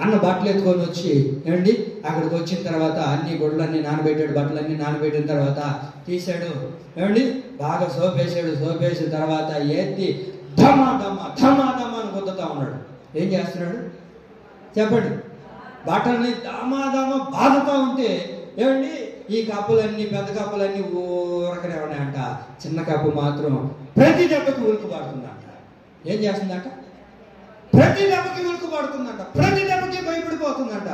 అన్న బట్టలు ఎత్తుకొని వచ్చి ఏమండి అక్కడికి వచ్చిన తర్వాత అన్ని గుడ్లన్నీ నానబెట్టాడు, బట్టలన్నీ నానబెట్టిన తర్వాత తీసాడు, ఏమండి బాగా సోపేసిన తర్వాత ఎత్తి ధమా అని గుద్దుతా ఉన్నాడు. ఏం చేస్తున్నాడు చెప్పండి? బట్టల్ని ధమా బాధతా ఉంటే ఏమండి ఈ కప్పులన్నీ పెద్ద కప్పులన్నీ ఊరకనే ఉన్నాయంట. చిన్న కప్పు మాత్రం ప్రతి దెబ్బకి ఉలుకు పడుతుందంట. ఏం చేస్తుందంట? ప్రతి దెబ్బకి ఉలుకు పడుతుందంట, ప్రతి దెబ్బకి భయపడిపోతుందంట.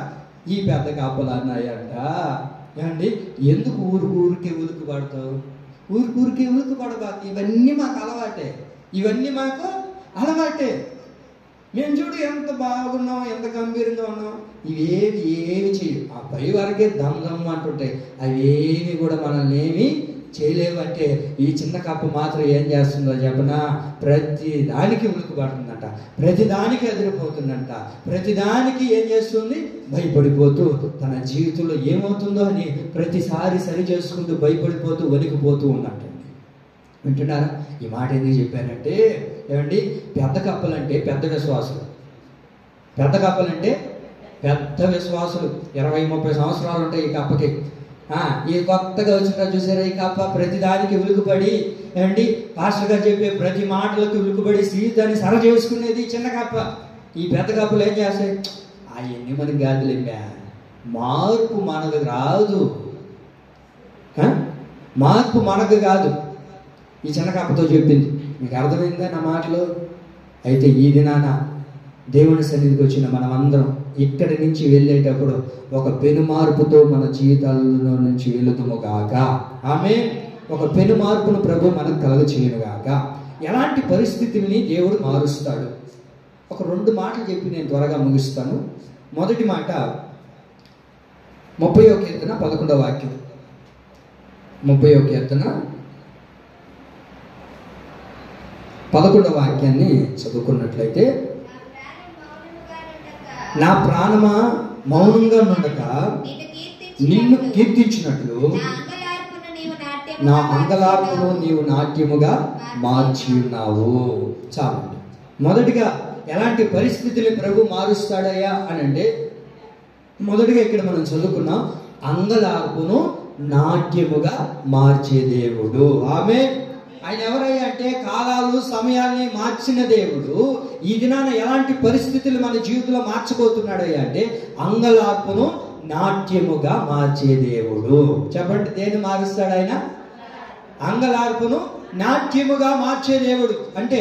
ఈ పెద్ద కప్పులు అన్నాయంట, ఏమండి ఎందుకు ఊరికే ఉలుకు పడతావు? ఊరికే ఉలుకు పడబాకు, ఇవన్నీ మాకు అలవాటే. మేము చూడు ఎంత బాగున్నాం, ఎంత గంభీరంగా ఉన్నాం, ఇవేమి చేయవు. ఆ పై వరకే దమ్ అంటుంటాయి, అవేమి కూడా మనల్ని ఏమి చేయలేవంటే ఈ చిన్న కప్పు మాత్రం ఏం చేస్తుందో చెప్పనా? ప్రతి దానికి ఉలుకు పడుతుందంట, ప్రతి దానికి ఎదిరిపోతుందంట, ప్రతి దానికి ఏం చేస్తుంది? భయపడిపోతూ తన జీవితంలో ఏమవుతుందో అని ప్రతిసారి సరి చేసుకుంటూ భయపడిపోతూ వణికిపోతూ ఉన్నట్టండి. వింటున్నారా? ఈ మాట ఎందుకు చెప్పానంటే ఏమండి పెద్ద కప్పలంటే పెద్ద విశ్వాసులు. పెద్ద కప్పలంటే పెద్ద విశ్వాసులు, 20-30 సంవత్సరాలు ఉంటాయి ఈ కప్పకి. ఈ కొత్తగా వచ్చిన చూసారా ఈ కప్ప ప్రతిదానికి ఉలుకుపడి, ఏమండి పాస్టర్ గారు చెప్పే ప్రతి మాటలకు ఉలుకుపడి దాన్ని సర చేసుకునేది చిన్న కప్ప. ఈ పెద్ద కప్పలు ఏం చేస్తాయి? అవన్నీ మనకి గాదులేంగా, మార్పు మనకు రాదు, మార్పు మనకు కాదు. ఈ చిన్న కప్పతో చెప్పింది. మీకు అర్థమైందా నా మాటలు? అయితే ఈ దినాన దేవుని సన్నిధికి వచ్చిన మనం అందరం ఇక్కడి నుంచి వెళ్ళేటప్పుడు ఒక పెను మార్పుతో మన జీవితాలలో నుంచి వెళుతుము గాక. ఆమేన్. ఒక పెను మార్పును ప్రభు మనకు కలుగ చేయను గాక. ఎలాంటి పరిస్థితుల్ని దేవుడు మారుస్తాడు? ఒక 2 మాటలు చెప్పి నేను త్వరగా ముగిస్తాను. మొదటి మాట 30వ కీర్తన 11వ వాక్యం. 30వ కీర్తన 11వ వాక్యాన్ని చదువుకున్నట్లయితే, నా ప్రాణమా మౌనంగా ఉండక నిన్ను కీర్తించినట్లు నా అంగలార్పును నీవు నాట్యముగా మార్చి ఉన్నావు. చాలండి. మొదటిగా ఎలాంటి పరిస్థితులు ప్రభు మారుస్తాడయ్యా అని అంటే, మొదటిగా ఇక్కడ మనం చదువుకున్నాం, అంగలార్పును నాట్యముగా మార్చే దేవుడు. ఆమేన్. ఆయన ఎవరయ్యా అంటే కాలాలు సమయాల్ని మార్చిన దేవుడు. ఈ దినాన ఎలాంటి పరిస్థితులు మన జీవితంలో మార్చబోతున్నాడయ్యా అంటే అంగలార్పును నాట్యముగా మార్చే దేవుడు. చెప్పండి, దేన్ని మారుస్తాడు ఆయన? అంగలార్పును నాట్యముగా మార్చే దేవుడు. అంటే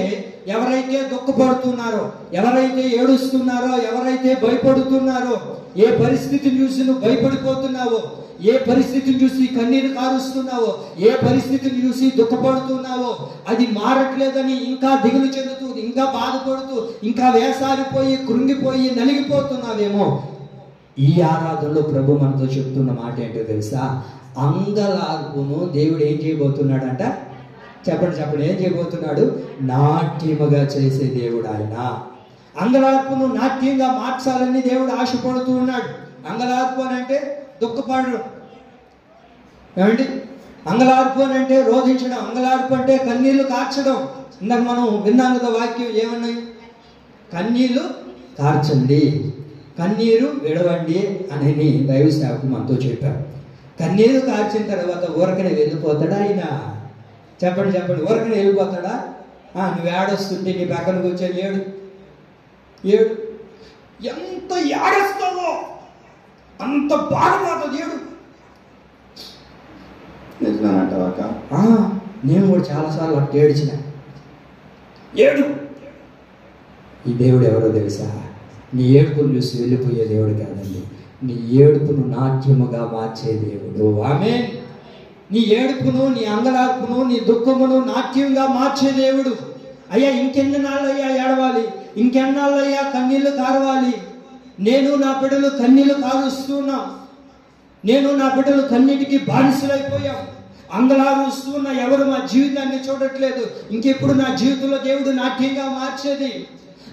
ఎవరైతే దుఃఖపడుతున్నారో, ఎవరైతే ఏడుస్తున్నారో, ఎవరైతే భయపడుతున్నారో, ఏ పరిస్థితిని చూసి నువ్వు భయపడిపోతున్నావో, ఏ పరిస్థితిని చూసి కన్నీరు కారుస్తున్నావో, ఏ పరిస్థితిని చూసి దుఃఖపడుతున్నావో, అది మారట్లేదని ఇంకా దిగులు చెందుతూ, ఇంకా బాధపడుతూ, ఇంకా వేసారిపోయి కృంగిపోయి నలిగిపోతున్నావేమో, ఈ ఆరాధనలో ప్రభు మనతో చెప్తున్న మాట ఏంటో తెలుసా? అంగలార్పును దేవుడు ఏం చేయబోతున్నాడంట? చెప్పండి, ఏం చేయబోతున్నాడు? నాట్యముగా చేసే దేవుడు ఆయన. అంగలార్పును నాట్యంగా మార్చాలని దేవుడు ఆశపడుతూ ఉన్నాడు. అంగలార్పు అని అంటే దుఃఖపడడం, ఏమండి? అంగలార్పు అని అంటే రోధించడం, అంగలార్పు అంటే కన్నీళ్లు కార్చడం. ఇందాక మనం విన్నాం కదా వాక్యం, ఏమన్నాయి? కన్నీళ్లు కార్చండి, కన్నీరు విడవండి అని దైవ సేవకులు మనతో చెప్పారు. కన్నీరు కార్చిన తర్వాత ఊరకనే వెళ్ళిపోతాడా ఆయన? చెప్పండి, ఊరకనే వెళ్ళిపోతాడా? నువ్వు ఏడొస్తుంటే నీ పక్కన కూర్చొని ఏడు ఎంత ఏడొస్తావో అంత బాధపడుతుంది ఏడు. నిజమేనంటావాక? నేను కూడా చాలాసార్లు అట్లా ఏడిచిన. ఏడు. ఈ దేవుడు ఎవరో తెలుసా? నీ ఏడుపును చూసి వెళ్ళిపోయే దేవుడు కాదండి, నీ ఏడుపును నాట్యముగా మార్చే దేవుడు. ఆమేన్. నీ ఏడుపును, నీ అంగలార్పును, నీ దుఃఖమును నాట్యంగా మార్చే దేవుడు. అయ్యా ఇంకెన్ని నాళ్ళయ్యా ఏడవాలి, ఇంకెన్నాళ్ళయ్యా కన్నీళ్లు కారవాలి. నేను నా బిడ్డలు కన్నీళ్లు కారుస్తున్నాం, నేను నా బిడ్డలు కన్నీటికి బానిసలైపోయాం. అంగలారుస్తున్న ఎవరు మా జీవితాన్ని చూడట్లేదు. ఇంకెప్పుడు నా జీవితంలో దేవుడు నాట్యంగా మార్చేది?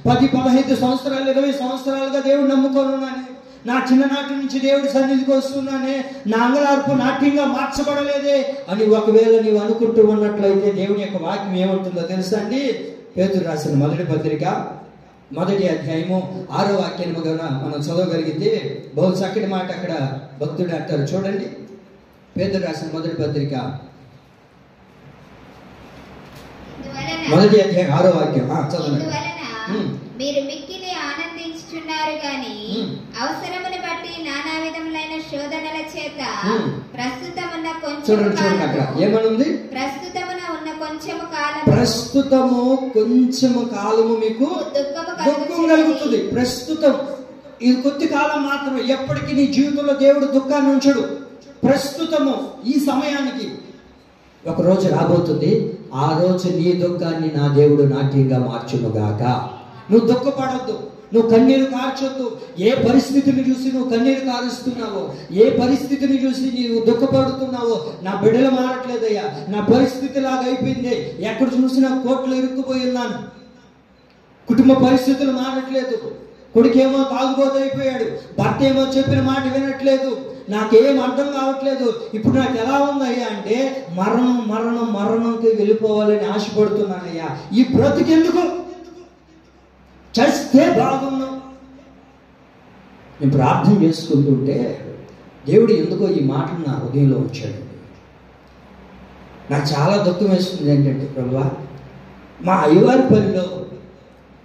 10-15 సంవత్సరాలు 20 సంవత్సరాలుగా దేవుడు నమ్ముకొని ఉన్నాను. నా చిన్ననాటి నుంచి దేవుడి సన్నిధికి వస్తున్నానే, నా అంగలార్పు నాట్యంగా మార్చబడలేదే అని ఒకవేళ నీవు అనుకుంటూ ఉన్నట్లయితే దేవుని యొక్క వాక్యం ఏమంటుందో తెలుసా అండి? పేతురు రాసిన మొదటి పత్రిక 1వ అధ్యాయము 6వ వాక్యాన్ని మనం చదవగలిగితే బహు చక్కటి మాట అక్కడ భక్తుడు అంటారు. చూడండి, పేతురు రాసిన మొదటి పత్రిక 1వ అధ్యాయం 6వ వాక్యం చదవండి. మీరు మిక్కిలి ఆనందించుచున్నారు గాని అవసరమును బట్టి నానా విధములైన శోధనల చేత ప్రస్తుతమున్న కొంచెము కాలము మీకు దుఃఖం కలుగుతుంది. ప్రస్తుతం ఇది కొద్ది కాలం మాత్రమే. ఎప్పటికీ నీ జీవితంలో దేవుడు దుఃఖాన్ని ఉంచడు. ప్రస్తుతము ఈ సమయానికి ఒక రోజు రాబోతుంది. ఆ రోజు నీ దుఃఖాన్ని నా దేవుడు నాట్యంగా మార్చునుగాక. నువ్వు దుఃఖపడొద్దు, నువ్వు కన్నీరు కార్చొద్దు. ఏ పరిస్థితిని చూసి నువ్వు కన్నీరు కారుస్తున్నావో, ఏ పరిస్థితిని చూసి నీవు దుఃఖపడుతున్నావో, నా బిడ్డలు మారట్లేదయ్యా, నా పరిస్థితి లాగా అయిపోయింది, ఎక్కడ చూసినా కోట్లు ఇరుక్కుపోయి ఉన్నాను, కుటుంబ పరిస్థితులు మారట్లేదు, కొడుకేమో తాగుబోతైపోయాడు, భర్త ఏమో చెప్పిన మాట వినట్లేదు, నాకేం అర్థం కావట్లేదు, ఇప్పుడు నాకు ఎలా ఉందయ్యా అంటే మరణంకి వెళ్ళిపోవాలని ఆశపడుతున్నానయ్యా. ఈ బ్రతికెందుకు? చస్తే బాగున్నాం, నేను ప్రార్థన చేసుకుంటుంటే దేవుడు ఎందుకో ఈ మాటలు నా హృదయంలో ఉంచాడు. నాకు చాలా దుఃఖం వేస్తుంది ఏంటంటే, ప్రభువా, మా అయ్యవారిపల్లిలో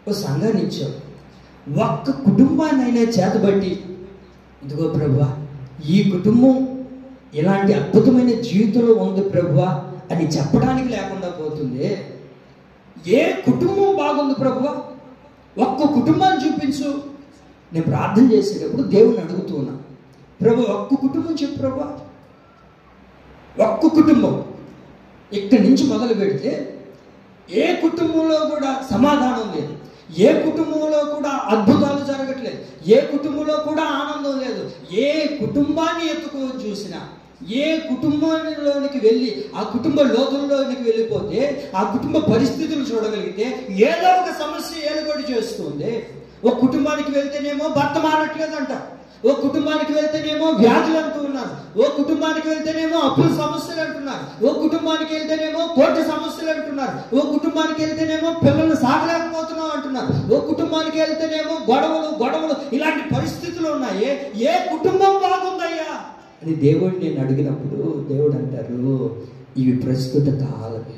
ఒక సంఘాన్ని ఇచ్చావు, ఒక్క కుటుంబాన్ని అయినా చేతబట్టి, ఇదిగో ప్రభువా ఈ కుటుంబం ఇలాంటి అద్భుతమైన జీవితంలో ఉంది ప్రభువా అని చెప్పడానికి లేకుండా పోతుంది. ఏ కుటుంబం బాగుంది ప్రభువా, ఒక్క కుటుంబాన్ని చూపించు. నేను ప్రార్థన చేసేటప్పుడు దేవుని అడుగుతూ ఉన్నా, ప్రభు ఒక్క కుటుంబం చెప్పు ప్రభువా, ఒక్క కుటుంబం. ఇక్కడి నుంచి మొదలు పెడితే ఏ కుటుంబంలో కూడా సమాధానం లేదు, ఏ కుటుంబంలో కూడా అద్భుతాలు జరగట్లేదు, ఏ కుటుంబంలో కూడా ఆనందం లేదు. ఏ కుటుంబాన్ని ఎత్తుకొని చూసినా, ఏ కుటుంబంలోనికి వెళ్ళి ఆ కుటుంబ లోతుల్లోనికి వెళ్ళిపోతే ఆ కుటుంబ పరిస్థితులు చూడగలిగితే ఏదో ఒక సమస్య ఏలుబడి చేస్తుంది. ఒక కుటుంబానికి వెళ్తేనేమో భర్త మారట్లేదంట, ఓ కుటుంబానికి వెళ్తేనేమో వ్యాధులు అంటూ ఉన్నారు, ఓ కుటుంబానికి వెళ్తేనేమో అప్పుల సమస్యలు అంటున్నారు, ఓ కుటుంబానికి వెళ్తేనేమో కోర్టు సమస్యలు అంటున్నారు, ఓ కుటుంబానికి వెళ్తేనేమో పిల్లల్ని సాగలేకపోతున్నాం అంటున్నారు, ఓ కుటుంబానికి వెళ్తేనేమో గొడవలు ఇలాంటి పరిస్థితులు ఉన్నాయి. ఏ కుటుంబం బాగుందయ్యా అని దేవుడు నేను అడిగినప్పుడు దేవుడు అంటారు, ఇవి ప్రస్తుత కాలమే,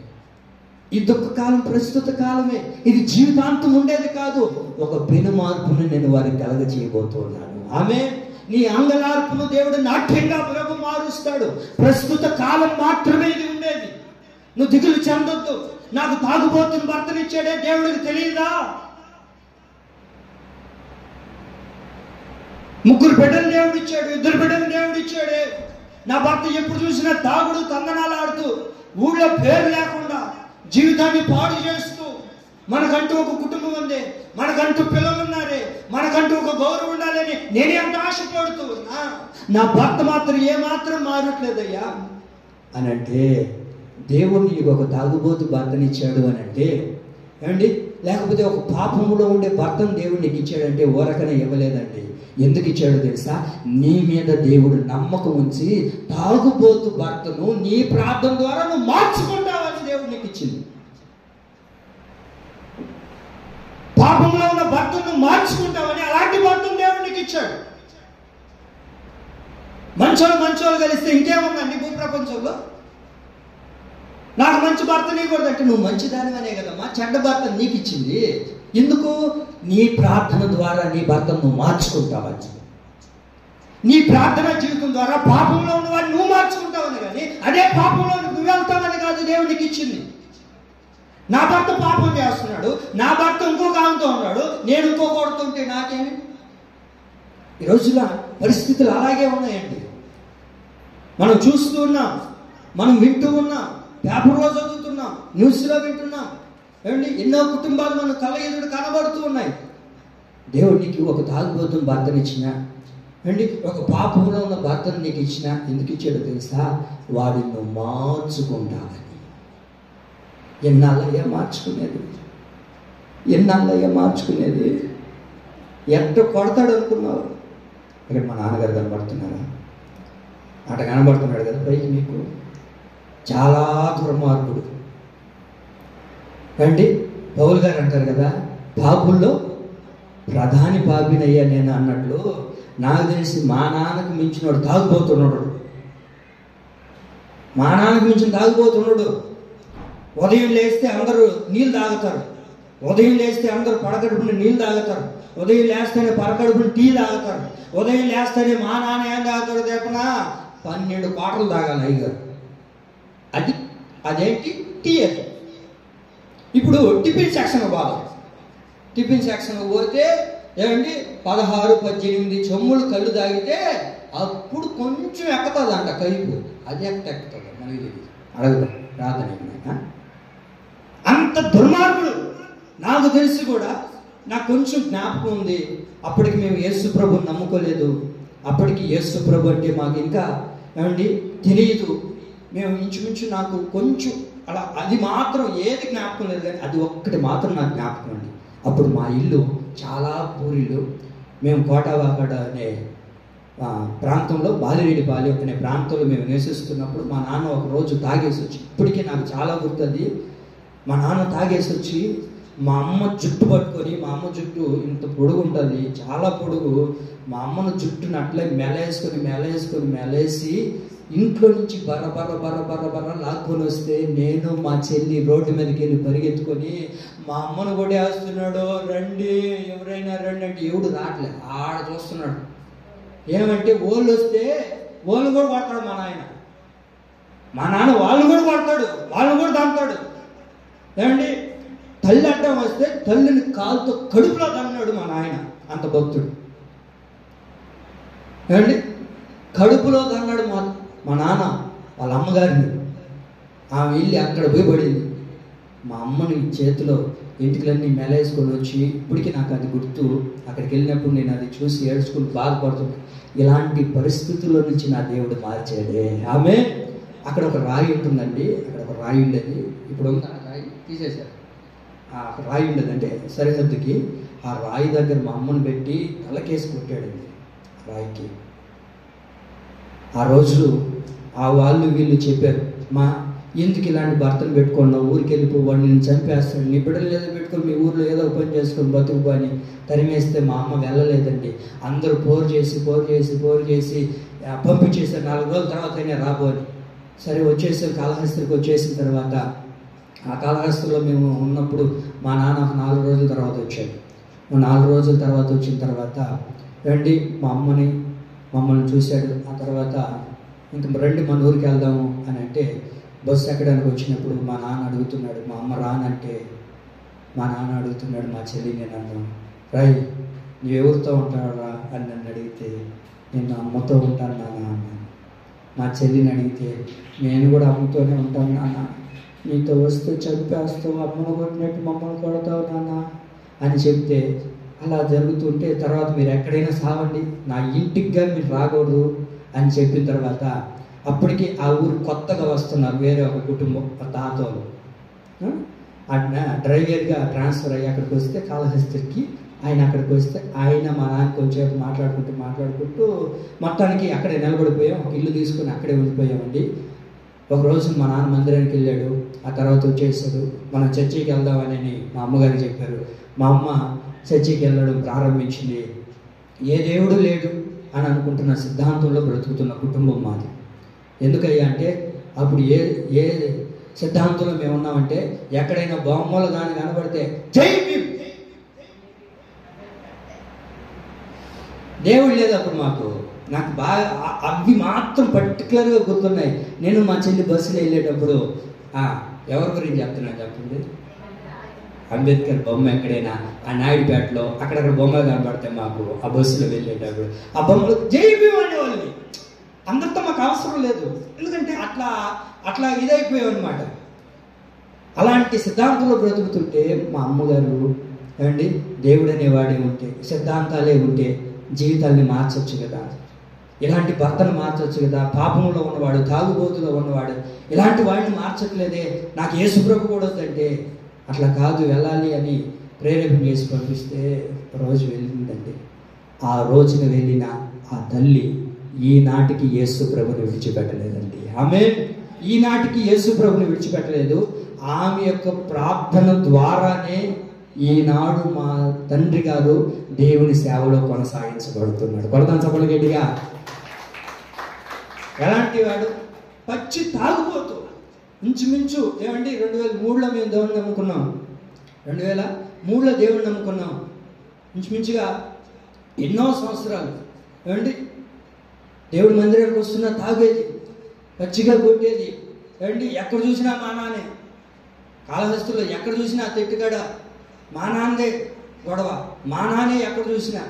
ఈ దుఃఖ కాలం ప్రస్తుత కాలమే, ఇది జీవితాంతం ఉండేది కాదు. ఒక పెను మార్పును నేను వారికి కలగజేయబోతున్నాను. ఆమె నీ అంగలార్పును దేవుడు నాట్యంగా ప్రభు మారుస్తాడు. ప్రస్తుత కాలం మాత్రమే ఇది ఉండేది. నువ్వు దిగులు చెందొద్దు. నాకు తాగుబోతున్న భర్తనిచ్చాడే దేవుడికి తెలియదా? 3 బిడ్డలు దేవుడిచ్చాడు, 2 బిడ్డలు దేవుడిచ్చాడే. నా భర్త ఎప్పుడు చూసినా తాగుడు తందనాలు ఆడుతూ, ఊళ్ళో పేరు లేకుండా జీవితాన్ని పాడు చేస్తూ, మనకంటూ ఒక కుటుంబం ఉంది, మనకంటూ పిల్లలు ఉన్నారే, మనకంటూ ఒక గౌరవం ఉండాలని నేనే అంత ఆశపడుతూ ఉన్నా, నా భర్త మాత్రం ఏమాత్రం మారట్లేదయ్యా అని అంటే, దేవుడు నీకు ఒక తాగుబోతు భర్తనిచ్చాడు అని అంటే ఏమండి, లేకపోతే ఒక పాపంలో ఉండే భర్తను దేవుడు నీకు ఇచ్చాడంటే ఊరకనే ఇవ్వలేదండి. ఎందుకు ఇచ్చాడో తెలుసా? నీ మీద దేవుడు నమ్మకం ఉంచి తాగుబోతు భర్తను నీ ప్రార్థన ద్వారా నువ్వు మార్చుకుంటావని దేవుడు నీకు ఇచ్చింది. పాపంలో ఉన్న భర్తను మార్చుకుంటావని అలాంటి భర్తను దేవుడు నీకు ఇచ్చాడు. మంచోళ్ళు కలిస్తే ఇంకేముందండి భూ ప్రపంచంలో? నాకు మంచి భర్త నీకూడదంటే నువ్వు మంచిదానివనే కదమ్మా చెడ్డ భర్త నీకు ఇచ్చింది. ఎందుకు? నీ ప్రార్థన ద్వారా నీ భర్తను నువ్వు మార్చుకుంటావని, నీ ప్రార్థన జీవితం ద్వారా పాపంలో ఉన్న వాడిని నువ్వు మార్చుకుంటావని, కానీ అదే పాపంలో నువ్వు వెళ్తావని కాదు దేవుడికి ఇచ్చింది. నా భర్త పాపం చేస్తున్నాడు, నా భర్త ఇంకొక ఆమెతో ఉన్నాడు, నేను ఇంకొకడుతుంటే నాకేమి? ఈ రోజున పరిస్థితులు అలాగే ఉన్నాయండి. మనం చూస్తూ ఉన్నాం, మనం వింటూ ఉన్నాం, పేపర్లో చదువుతున్నాం, న్యూస్లో వింటున్నాం. ఏమండి, ఎన్నో కుటుంబాలు మన కళ్ళ ఎదురు కనబడుతూ ఉన్నాయి. దేవుడు నీకు ఒక తాగుబోతున్న భర్తనిచ్చిన, అండి ఒక పాపంలో ఉన్న భర్తను నీకు ఇచ్చిన, ఎందుకు ఇచ్చాడో తెలుసా? వాడిని నువ్వు మార్చుకుంటావని. ఎన్నాళ్ళయ్యా మార్చుకునేది? ఎంత కొడతాడు అనుకున్నావు? ఇక్కడ మా నాన్నగారు కనబడుతున్నారా? అట కనబడుతున్నాడు కదా పైకి మీకు. చాలా దుర్మార్గుడు అండి. పౌలు గారు అంటారు కదా, పాపుల్లో ప్రధాని పాపినయ్యా నేను అన్నట్లు, నాకు తెలిసి మా నాన్నకు మించినోడు తాగుబోతున్నాడు. మా నాన్నకు మించిన తాగుబోతున్నాడు. ఉదయం లేస్తే అందరూ నీళ్ళు తాగుతారు, ఉదయం లేస్తే అందరూ పడకడుపుని నీళ్ళు తాగుతారు, ఉదయం లేస్తేనే పరకడుపుని టీ తాగుతారు, ఉదయం లేస్తేనే మా నాన్న ఏం తాగుతాడు చెప్పనా? 12 క్వార్టర్లు తాగాలి అయ్యగారు. అదేంటి టీ అది. ఇప్పుడు టిఫిన్ సెక్షన్ బాగా, టిఫిన్ సెక్షన్ పోతే ఏమండి 16, 18 చెమ్ములు కళ్ళు తాగితే అప్పుడు కొంచెం ఎక్కుతుందంట కైపు. అది ఎక్కుతుంది మనకి అడగదు రాదని. అంత దుర్మార్గుడు. నాకు తెలిసి కూడా నాకు కొంచెం జ్ఞాపకం ఉంది, అప్పటికి మేము యేసు ప్రభుని నమ్ముకోలేదు, అప్పటికి యేసు ప్రభు అంటే మాకు ఇంకా ఏమండి తెలియదు. మేము ఇంచుమించు నాకు కొంచెం అలా అది మాత్రం ఏది జ్ఞాపకం లేదు, కానీ అది ఒక్కటి మాత్రం నాకు జ్ఞాపకం అండి. అప్పుడు మా ఇల్లు చాలా పూరిల్లు. మేము కోటావాకడ అనే ప్రాంతంలో, బాలిరెడ్డిపాలెం అనే ప్రాంతంలో మేము నివసిస్తున్నప్పుడు మా నాన్న ఒక రోజు తాగేసి వచ్చి, ఇప్పటికీ నాకు చాలా గుర్తుంది, మా నాన్న తాగేసి వచ్చి మా అమ్మ జుట్టు పట్టుకొని, మా అమ్మ జుట్టు ఇంత పొడుగు ఉంటుంది, చాలా పొడుగు, మా అమ్మను జుట్టును అట్లే మెలేసి ఇంట్లో నుంచి బర్ర లాక్కొని వస్తే నేను మా చెల్లి రోడ్డు మీదకి వెళ్ళి పరిగెత్తుకొని మా అమ్మను కూడా వేస్తున్నాడు, రండి ఎవరైనా రండి అంటే ఎవడు రావట్లే, ఆడ చూస్తున్నాడు. ఏమంటే వాళ్ళు వస్తే వాళ్ళు కూడా కొడతాడు మా నాన్న వాళ్ళు కూడా కొడతాడు, వాళ్ళని కూడా దంతాడు. ఏమండి తల్లి అడ్డం వస్తే తల్లిని కాలుతో కడుపులో తన్నాడు మా నాయన, అంత భక్తుడు. ఏమండి కడుపులో తన్నాడు మా నాన్న వాళ్ళ అమ్మగారిని. ఆమె వెళ్ళి అక్కడ పోయి పడింది. మా అమ్మని చేతిలో ఇంటికలన్నీ మెలేసుకొని వచ్చి ఇప్పటికీ నాకు అది గుర్తు. అక్కడికి వెళ్ళినప్పుడు నేను అది చూసి ఏడ్చుకుని బాధపడుతున్నాను. ఇలాంటి పరిస్థితుల్లో నుంచి నా దేవుడు మార్చాడే. ఆమె అక్కడ ఒక రాయి ఉంటుందండి, అక్కడ ఒక రాయి ఉండేది, ఇప్పుడు ఉంది ఆ రాయి తీసేశారు. ఆ రాయి ఉండేదంటే సరిహద్దుకి, ఆ రాయి దగ్గర మా అమ్మను పెట్టి తలకేసి కొట్టాడండి రాయికి. ఆ రోజు ఆ వాళ్ళు వీళ్ళు చెప్పారు, మా ఎందుకు ఇలాంటి భర్తను పెట్టుకున్నావు, ఊరికి వెళ్ళిపో, వాడిని నేను చంపేస్తాను, నీ బిడ్డలు ఏదో పెట్టుకొని మీ ఊర్లో ఏదో పని చేసుకొని బతుకు అని తరిమేస్తే మా అమ్మ వెళ్ళలేదండి. అందరూ పోరు చేసి పంపించేసారు. 4 రోజుల తర్వాత అయినా రాబో అని. సరే వచ్చేసారు, కాళహస్తికి వచ్చేసిన తర్వాత ఆ కాళహస్తిలో మేము ఉన్నప్పుడు మా నాన్న 4 రోజుల తర్వాత వచ్చాడు. 4 రోజుల తర్వాత వచ్చిన తర్వాత రండి మమ్మల్ని చూశాడు. ఆ తర్వాత ఇంక రండి మన ఊరికి వెళ్దాము అని అంటే బస్సు ఎక్కడానికి వచ్చినప్పుడు మా నాన్న అడుగుతున్నాడు, మా అమ్మ రానంటే మా నాన్న అడుగుతున్నాడు మా చెల్లిని, నన్ను రాయ్ నువ్వు ఎవరితో ఉంటావురా అని నన్ను అడిగితే నేను అమ్మతో ఉంటాను నాన్న అన్నాను. మా చెల్లిని అడిగితే నేను కూడా అమ్మతోనే ఉంటాను నాన్న, నీతో వస్తే చంపేస్తావు, అమ్మను కొట్టినట్టు మమ్మల్ని కొడతావు నాన్న అని చెప్తే, అలా జరుగుతుంటే తర్వాత మీరు ఎక్కడైనా సావండి, నా ఇంటికి కానీ మీరు రాకూడదు అని చెప్పిన తర్వాత అప్పటికి ఆ ఊరు కొత్తగా వస్తున్నారు వేరే ఒక కుటుంబం, తాతోలు. డ్రైవర్గా ట్రాన్స్ఫర్ అయ్యి అక్కడికి వస్తే కాళహస్తికి ఆయన అక్కడికి వస్తే ఆయన మా నాన్న కొంచెం మాట్లాడుకుంటూ మొత్తానికి అక్కడే నిలబడిపోయాం. ఒక ఇల్లు తీసుకొని అక్కడే ఉండిపోయామండి. ఒకరోజు మా నాన్న మందిరానికి వెళ్ళాడు, ఆ తర్వాత వచ్చేసాడు. మనం చర్చికి వెళ్దామని మా అమ్మగారికి చెప్పారు. మా అమ్మ చర్చికి వెళ్ళడం ప్రారంభించింది. ఏ దేవుడు లేడు అని అనుకుంటున్న సిద్ధాంతంలో బ్రతుకుతున్న కుటుంబం మాది. ఎందుకయ్యా అంటే అప్పుడు ఏ సిద్ధాంతంలో మేము ఉన్నామంటే ఎక్కడైనా బొమ్మలు కానీ కనబడితే జై భీమ్, దేవుడు లేదు అప్పుడు మాకు. నాకు బాగా అవి మాత్రం పర్టికులర్గా గుర్తున్నాయి. నేను మా చెల్లి బస్సులో వెళ్ళేటప్పుడు ఎవరి గురించి చెప్తున్నాను చెప్పండి, అంబేద్కర్ బొమ్మ ఎక్కడైనా ఆ నాయుడుపేటలో అక్కడక్కడ బొమ్మలు కనబడతాయి మాకు. ఆ బస్సులో వెళ్ళేటప్పుడు ఆ బొమ్మలు జై భీమ్ అనేవాళ్ళని. అందరితో మాకు అవసరం లేదు, ఎందుకంటే అట్లా ఇదైపోయాం అనమాట. అలాంటి సిద్ధాంతంలో బ్రతుకుతుంటే మా అమ్మగారు ఏమండి దేవుడు అనేవాడే ఉంటే, సిద్ధాంతాలే ఉంటే జీవితాన్ని మార్చవచ్చు కదా, ఇలాంటి భర్తను మార్చవచ్చు కదా, పాపంలో ఉన్నవాడు, తాగుబోతులో ఉన్నవాడు, ఇలాంటి వాడిని మార్చట్లేదే, నాకు యేసుప్రభు కూడా వద్దంటే అట్లా కాదు వెళ్ళాలి అని ప్రేరేపణ చేసి పంపిస్తే రోజు వెళ్ళిందండి. ఆ రోజున వెళ్ళిన ఆ తల్లి ఈనాటికి యేసుప్రభుని విడిచిపెట్టలేదండి. ఆమె ఈనాటికి యేసుప్రభుని విడిచిపెట్టలేదు. ఆమె యొక్క ప్రార్థన ద్వారానే ఈనాడు మా తండ్రి గారు దేవుని సేవలో కొనసాగించబడుతున్నాడు. కొడతాను చెప్పండి గట్టిగా. ఎలాంటి వాడు? పచ్చి తాగుపోతూ ఇంచుమించు ఏమండి 2003లో మేము దేవుడిని నమ్ముకున్నాం. 2003లో దేవుడిని నమ్ముకున్నాం. ఇంచుమించుగా ఎన్నో సంవత్సరాలు ఏమండి దేవుడి మందిరానికి వస్తున్నా తాగేది, పచ్చిగా కొట్టేది. ఏమండి ఎక్కడ చూసినా మా నాన్నే, కాళహస్తిలో ఎక్కడ చూసినా తిట్టుగడ మా నాన్నే గొడవ, మా నాన్నే ఎక్కడ చూసినా.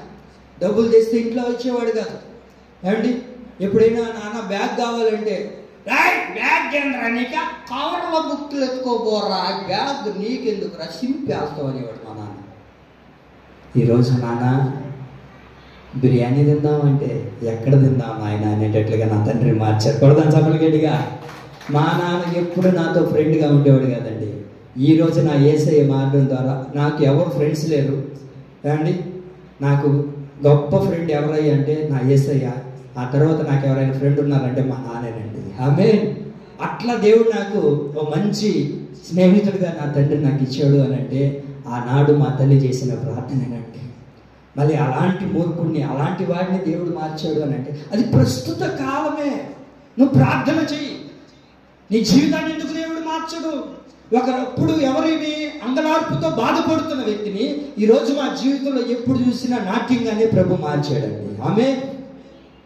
డబ్బులు తెస్తే ఇంట్లో వచ్చేవాడు కాదు. ఏమండి ఎప్పుడైనా నాన్న బ్యాగ్ కావాలంటే బ్యాగ్ ఏంద్రా నీక, కవర్లో బుక్కులు ఎత్తుకోబోరా, బ్యాగ్ నీకెందుకురా, సింపేస్తావు అనేవాడు మా నాన్న. ఈరోజు నాన్న బిర్యానీ తిందామంటే ఎక్కడ తిందాం ఆయన అనేటట్లుగా నా తండ్రి మార్చారు. కొడదాం చెప్పలు గట్టిగా. మా నాన్న ఎప్పుడు నాతో ఫ్రెండ్గా ఉండేవాడు కదండి. ఈరోజు నా యేసయ్య మార్గం ద్వారా నాకు ఎవరు ఫ్రెండ్స్ లేరు ఏమండి. నాకు గొప్ప ఫ్రెండ్ ఎవరయ్యా అంటే నా యేసయ్య. ఆ తర్వాత నాకు ఎవరైనా ఫ్రెండ్ ఉన్నారంటే మా నాన్నేనండి. ఆమె అట్లా దేవుడు నాకు ఒక మంచి స్నేహితుడిగా నా తండ్రి నాకు ఇచ్చాడు అని అంటే ఆనాడు మా తల్లి చేసిన ప్రార్థనేనండి. మళ్ళీ అలాంటి మూర్ఖుడిని, అలాంటి వాడిని దేవుడు మార్చాడు అని అంటే అది ప్రస్తుత కాలమే. నువ్వు ప్రార్థన చెయ్యి. నీ జీవితాన్ని ఎందుకు దేవుడు మార్చడు? ఒకప్పుడు ఎవరిని అంగలార్పుతో బాధపడుతున్న వ్యక్తిని ఈరోజు మా జీవితంలో ఎప్పుడు చూసినా నాట్యంగానే ప్రభు మార్చాడండి. ఆమె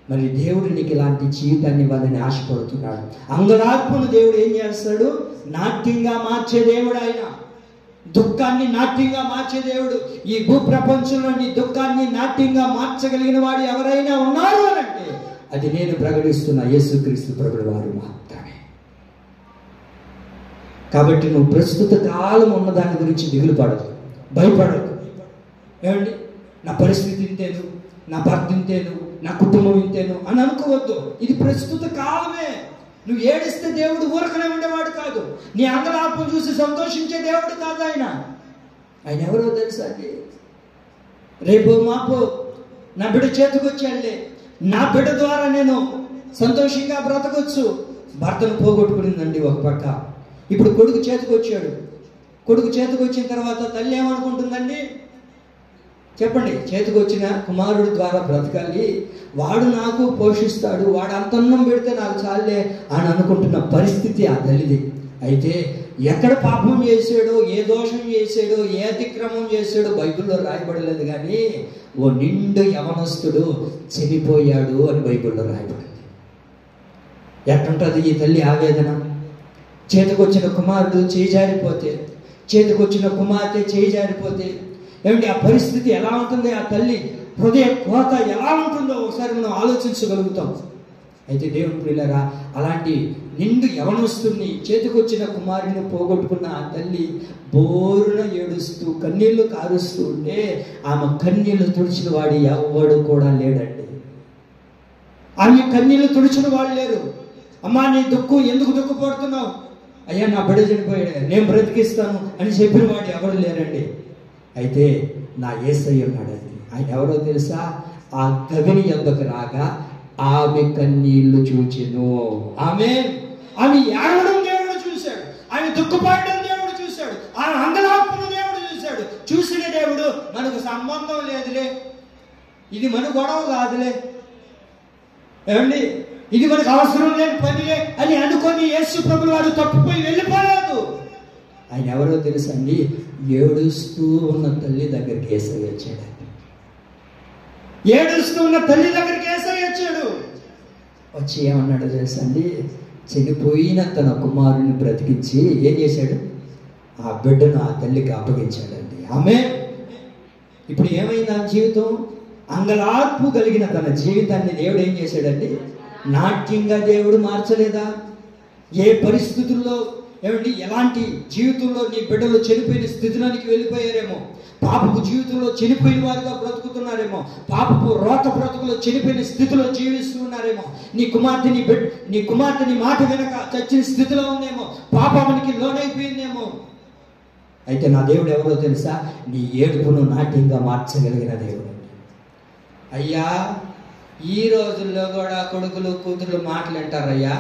మరి దేవుడు నీకు ఇలాంటి జీవితాన్ని ఇవ్వాలని ఆశపడుతున్నాడు. అంగలార్పును దేవుడు ఏం చేస్తాడు? నాట్యంగా మార్చే దేవుడు ఆయన. దుఃఖాన్ని నాట్యంగా మార్చే దేవుడు. ఈ భూ ప్రపంచంలో నీ దుఃఖాన్ని నాట్యంగా మార్చగలిగిన వాడు ఎవరైనా ఉన్నారు అని అంటే అది నేను ప్రకటిస్తున్న యేసుక్రీస్తు ప్రభుల వారు మాత్రమే. కాబట్టి నువ్వు ప్రస్తుత కాలం ఉన్న దాని గురించి దిగులు పడదు, భయపడదు. ఏమండి, నా పరిస్థితి ఇంతేను, నా భర్త ఇంతేను, నా కుటుంబం ఇంతేను అని అనుకోవద్దు. ఇది ప్రస్తుత కాలమే. నువ్వు ఏడిస్తే దేవుడు ఊరకనే ఉండేవాడు కాదు. నీ అంగలార్పం చూసి సంతోషించే దేవుడు కాదు ఆయన. ఆయన ఎవరో తెలుసా అండి? రేపు మాపు నా బిడ్డ చేతికి వచ్చాడులే, నా బిడ్డ ద్వారా నేను సంతోషంగా బ్రతకొచ్చు. భర్తను పోగొట్టుకునిందండి ఒక పక్క. ఇప్పుడు కొడుకు చేతికి వచ్చాడు. కొడుకు చేతికి వచ్చిన తర్వాత తల్లి ఏమనుకుంటుందండి? చెప్పండి. చేతికి వచ్చిన కుమారుడు ద్వారా బ్రతకాలి, వాడు నాకు పోషిస్తాడు, వాడు అంతన్నం పెడితే నాకు చాలే అని అనుకుంటున్న పరిస్థితి ఆ తల్లిది. అయితే ఎక్కడ పాపం చేశాడో, ఏ దోషం చేశాడో, ఏ అతిక్రమం చేశాడో బైబిల్లో రాయబడలేదు. కానీ ఓ నిండు యవనస్తుడు చనిపోయాడు అని బైబిల్లో రాయబడింది. ఎట్టుంటుంది ఈ తల్లి ఆవేదన? చేతికొచ్చిన కుమారుడు చేజారిపోతే, చేతికొచ్చిన కుమార్తె చేజారిపోతే ఏమిటి ఆ పరిస్థితి ఎలా ఉంటుంది? ఆ తల్లి హృదయ కోత ఎలా ఉంటుందో ఒకసారి మనం ఆలోచించగలుగుతాం. అయితే దేవుని ప్రియులారా, అలాంటి నిండు యవనస్తుని, చేతికొచ్చిన కుమారుని పోగొట్టుకున్న ఆ తల్లి బోరున ఏడుస్తూ కన్నీళ్లు కారుస్తూ ఉంటే ఆమె కన్నీళ్లు తుడిచిన వాడు ఎవడు కూడా లేడండి. ఆమె కన్నీళ్లు తుడిచిన వాళ్ళు లేరు. అమ్మా, నీ దుఃఖం ఎందుకు దుఃఖపడుతున్నావు? అయ్యా, నా బిడ్డ చనిపోయాడు, నేను బ్రతికిస్తాను అని చెప్పిన వాడు ఎవరు లేరండి. అయితే నా యేసయ్య ఉన్నాడండి. ఆయన ఎవరో తెలుసా? ఆ గవిని యొద్దకు రాగా ఆమె కన్నీళ్లు చూచెను. ఆమె ఏడవడం దేవుడు చూశాడు, ఆమె దుఃఖపడడం దేవుడు చూశాడు, ఆమె అంగలార్పును దేవుడు చూశాడు. చూసిన దేవుడు మనకు సంబంధం లేదులే, ఇది మన గొడవ కాదులే, ఏమండి, ఇది మనకు అవసరం లేని పనిలే అని అనుకొని యేసు ప్రభువు వారు తప్పిపోయి వెళ్ళిపోలేదు. ఆయన ఎవరో తెలుసా అండి? ఏడుస్తూ ఉన్న తల్లి దగ్గరికి యేసయ్య వచ్చాడండి. ఏడుస్తూ ఉన్న తల్లి దగ్గరికి యేసయ్య వచ్చాడు. వచ్చి ఏమన్నాడో తెలుసా అండి? చనిపోయిన తన కుమారుని బ్రతికించి ఏం చేశాడు? ఆ బిడ్డను ఆ తల్లికి అప్పగించాడండి. ఆమె ఇప్పుడు ఏమైంది? ఆ జీవితం అంగలార్పు కలిగిన తన జీవితాన్ని దేవుడు ఏం చేశాడండి? నాట్యంగా దేవుడు మార్చలేదా? ఏ పరిస్థితుల్లో ఏమండి, ఎలాంటి జీవితంలో నీ బిడ్డలు చనిపోయిన స్థితిలోనికి వెళ్ళిపోయారేమో, పాపపు జీవితంలో చనిపోయిన వారిగా బ్రతుకుతున్నారేమో, పాపపు రోత బ్రతుకులో చనిపోయిన స్థితిలో జీవిస్తూ ఉన్నారేమో, నీ కుమార్తె నీ మాట వెనక చచ్చిన స్థితిలో ఉందేమో, పాపానికి లోనైపోయిందేమో. అయితే నా దేవుడు ఎవరో తెలుసా? నీ ఏడుపును నాట్యంగా మార్చగలిగిన దేవుడు. అయ్యా, ఈ రోజుల్లో కూడా కొడుకులు కూతురు మాటలు వింటారయ్యా.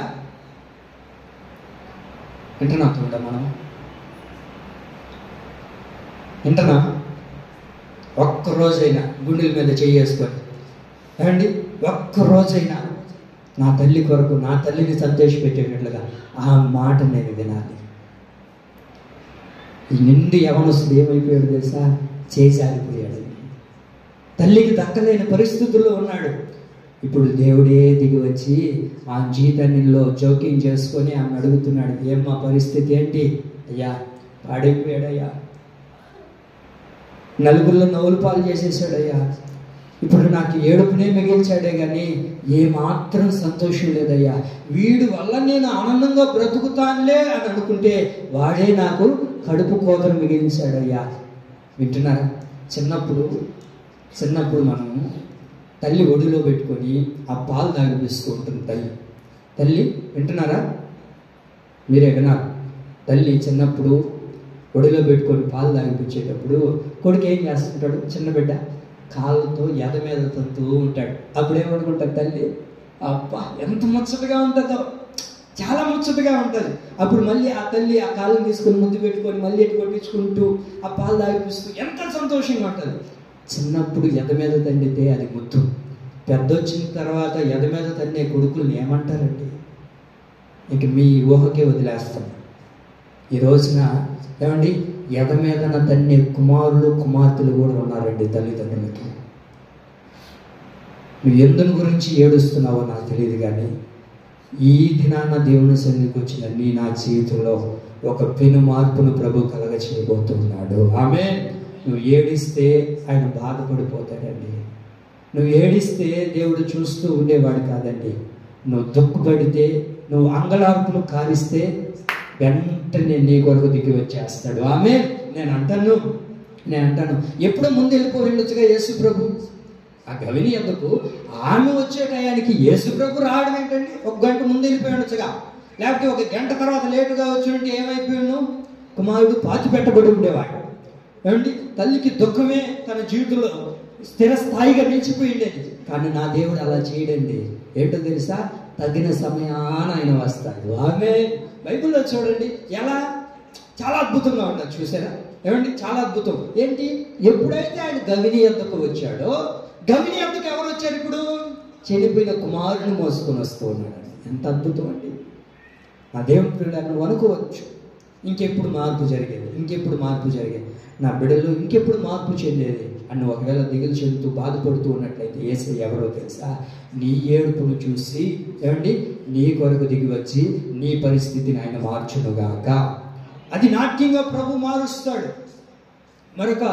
వింటున్నా మనం? వింటున్నా? ఒక్కరోజైనా గుండెల మీద చేసుకొని ఏమండి, ఒక్కరోజైనా నా తల్లి కొరకు, నా తల్లిని సంతోషపెట్టేటట్లుగా ఆ మాట నేను వినాలి. ఈ నిండు యవనస్తుడు ఏమైపోయాడు తెలుసా? చేసారిపోయాడు. తల్లికి దక్కలేని పరిస్థితుల్లో ఉన్నాడు. ఇప్పుడు దేవుడే దిగి వచ్చి ఆ జీవితంలో జోక్యం చేసుకొని ఆమె అడుగుతున్నాడు, ఏమ్మా పరిస్థితి ఏంటి? అయ్యా, పాడైపోయాడయ్యా, నలుగురిలో నవ్వులు పాలు చేసేసాడయ్యా, ఇప్పుడు నాకు ఏడుపునే మిగిల్చాడే కానీ ఏమాత్రం సంతోషం లేదయ్యా, వీడి వల్ల నేను ఆనందంగా బ్రతుకుతానులే అని అనుకుంటే వాడే నాకు కడుపు కోతను మిగిలించాడయ్యా. వింటున్నారా? చిన్నప్పుడు మనం తల్లి ఒడిలో పెట్టుకొని ఆ పాలు తాగిపిస్తూ ఉంటుంది తల్లి. వింటున్నారా? మీరే విన్నారు. తల్లి చిన్నప్పుడు ఒడిలో పెట్టుకొని పాలు తాగిపించేటప్పుడు కొడుకు ఏం చేస్తుంటాడు? చిన్న బిడ్డ కాళ్ళతో ఎద మీద తంతూ ఉంటాడు. అప్పుడు ఏమనుకుంటారు తల్లి? అబ్బా, ఎంత ముచ్చటగా ఉంటుందో, చాలా ముచ్చటగా ఉంటుంది. అప్పుడు మళ్ళీ ఆ తల్లి ఆ కాళ్ళని తీసుకొని ముద్దు పెట్టుకొని మళ్ళీ ఎటు కొట్టించుకుంటూ ఆ పాలు తాగిపిస్తూ ఎంత సంతోషంగా ఉంటుంది. చిన్నప్పుడు ఎద మీద తండితే అది ముద్దు, పెద్ద వచ్చిన తర్వాత ఎద మీద తన్నే కొడుకుల్ని ఏమంటారండి? ఇంక మీ ఊహకే వదిలేస్తాను. ఈ రోజున ఏమండి, ఎద మీదన తన్నే కుమారులు కుమార్తెలు కూడా ఉన్నారండి తల్లిదండ్రులకి. నువ్వు ఎందుని గురించి ఏడుస్తున్నావో నాకు తెలియదు, కానీ ఈ దినాన దేవుని సన్నిధికి వచ్చిన నా జీవితంలో ఒక పెను మార్పును ప్రభు కలగ చేయబోతున్నాడు. ఆమేన్. నువ్వు ఏడిస్తే ఆయన బాధపడిపోతాడండి. నువ్వు ఏడిస్తే దేవుడు చూస్తూ ఉండేవాడు కాదండి. నువ్వు దుఃఖపడితే, నువ్వు అంగలార్పులు కారిస్తే వెంటనే నీ కొరకు దిగి వచ్చేస్తాడు. ఆమేన్. నేను అంటాను ఎప్పుడో ముందు వెళ్ళిపోయిండొచ్చుగా యేసు ప్రభు. ఆ గవిని ఎందుకు ఆమె వచ్చే టయానికి యేసు ప్రభు రావడం ఏంటండి? 1 గంట ముందు వెళ్ళిపోయిండొచ్చుగా, లేకపోతే 1 గంట తర్వాత లేటుగా వచ్చినట్టు ఏమైపోయాను? కుమారుడు పాతి పెట్టబడి ఉండేవాడు. ఏమండి, తల్లికి దుఃఖమే తన జీవితంలో స్థిర స్థాయిగా నిలిచిపోయిండేది. కానీ నా దేవుడు అలా చేయడండి. ఏంటో తెలుసా? తగిన సమయాన ఆయన వస్తాడు. ఆమె బైబిల్లో చూడండి ఎలా చాలా అద్భుతంగా ఉన్నది, చూసారా? ఏమండి, చాలా అద్భుతం. ఏంటి? ఎప్పుడైతే ఆయన గవిని యొద్దకు వచ్చాడో, గవిని యొద్దకు ఎవరు వచ్చారు? ఇప్పుడు చనిపోయిన కుమారుని మోసుకొని వస్తూ ఉన్నాడు. ఎంత అద్భుతం అండి! నా దేవుని పిల్లలు నువ్వు అనుకోవచ్చు, ఇంకెప్పుడు మార్పు జరిగేది, నా బిడ్డలు ఇంకెప్పుడు మార్పు చెందేది అని ఒకవేళ దిగులు చెందుతూ బాధపడుతూ ఉన్నట్లయితే యేసయ్య ఎవరో తెలుసా? నీ ఏడుపును చూసి ఏమండి నీ కొరకు దిగి వచ్చి నీ పరిస్థితిని ఆయన మార్చునుగాక. అది నాట్యంగా ప్రభు మారుస్తాడు. మరొక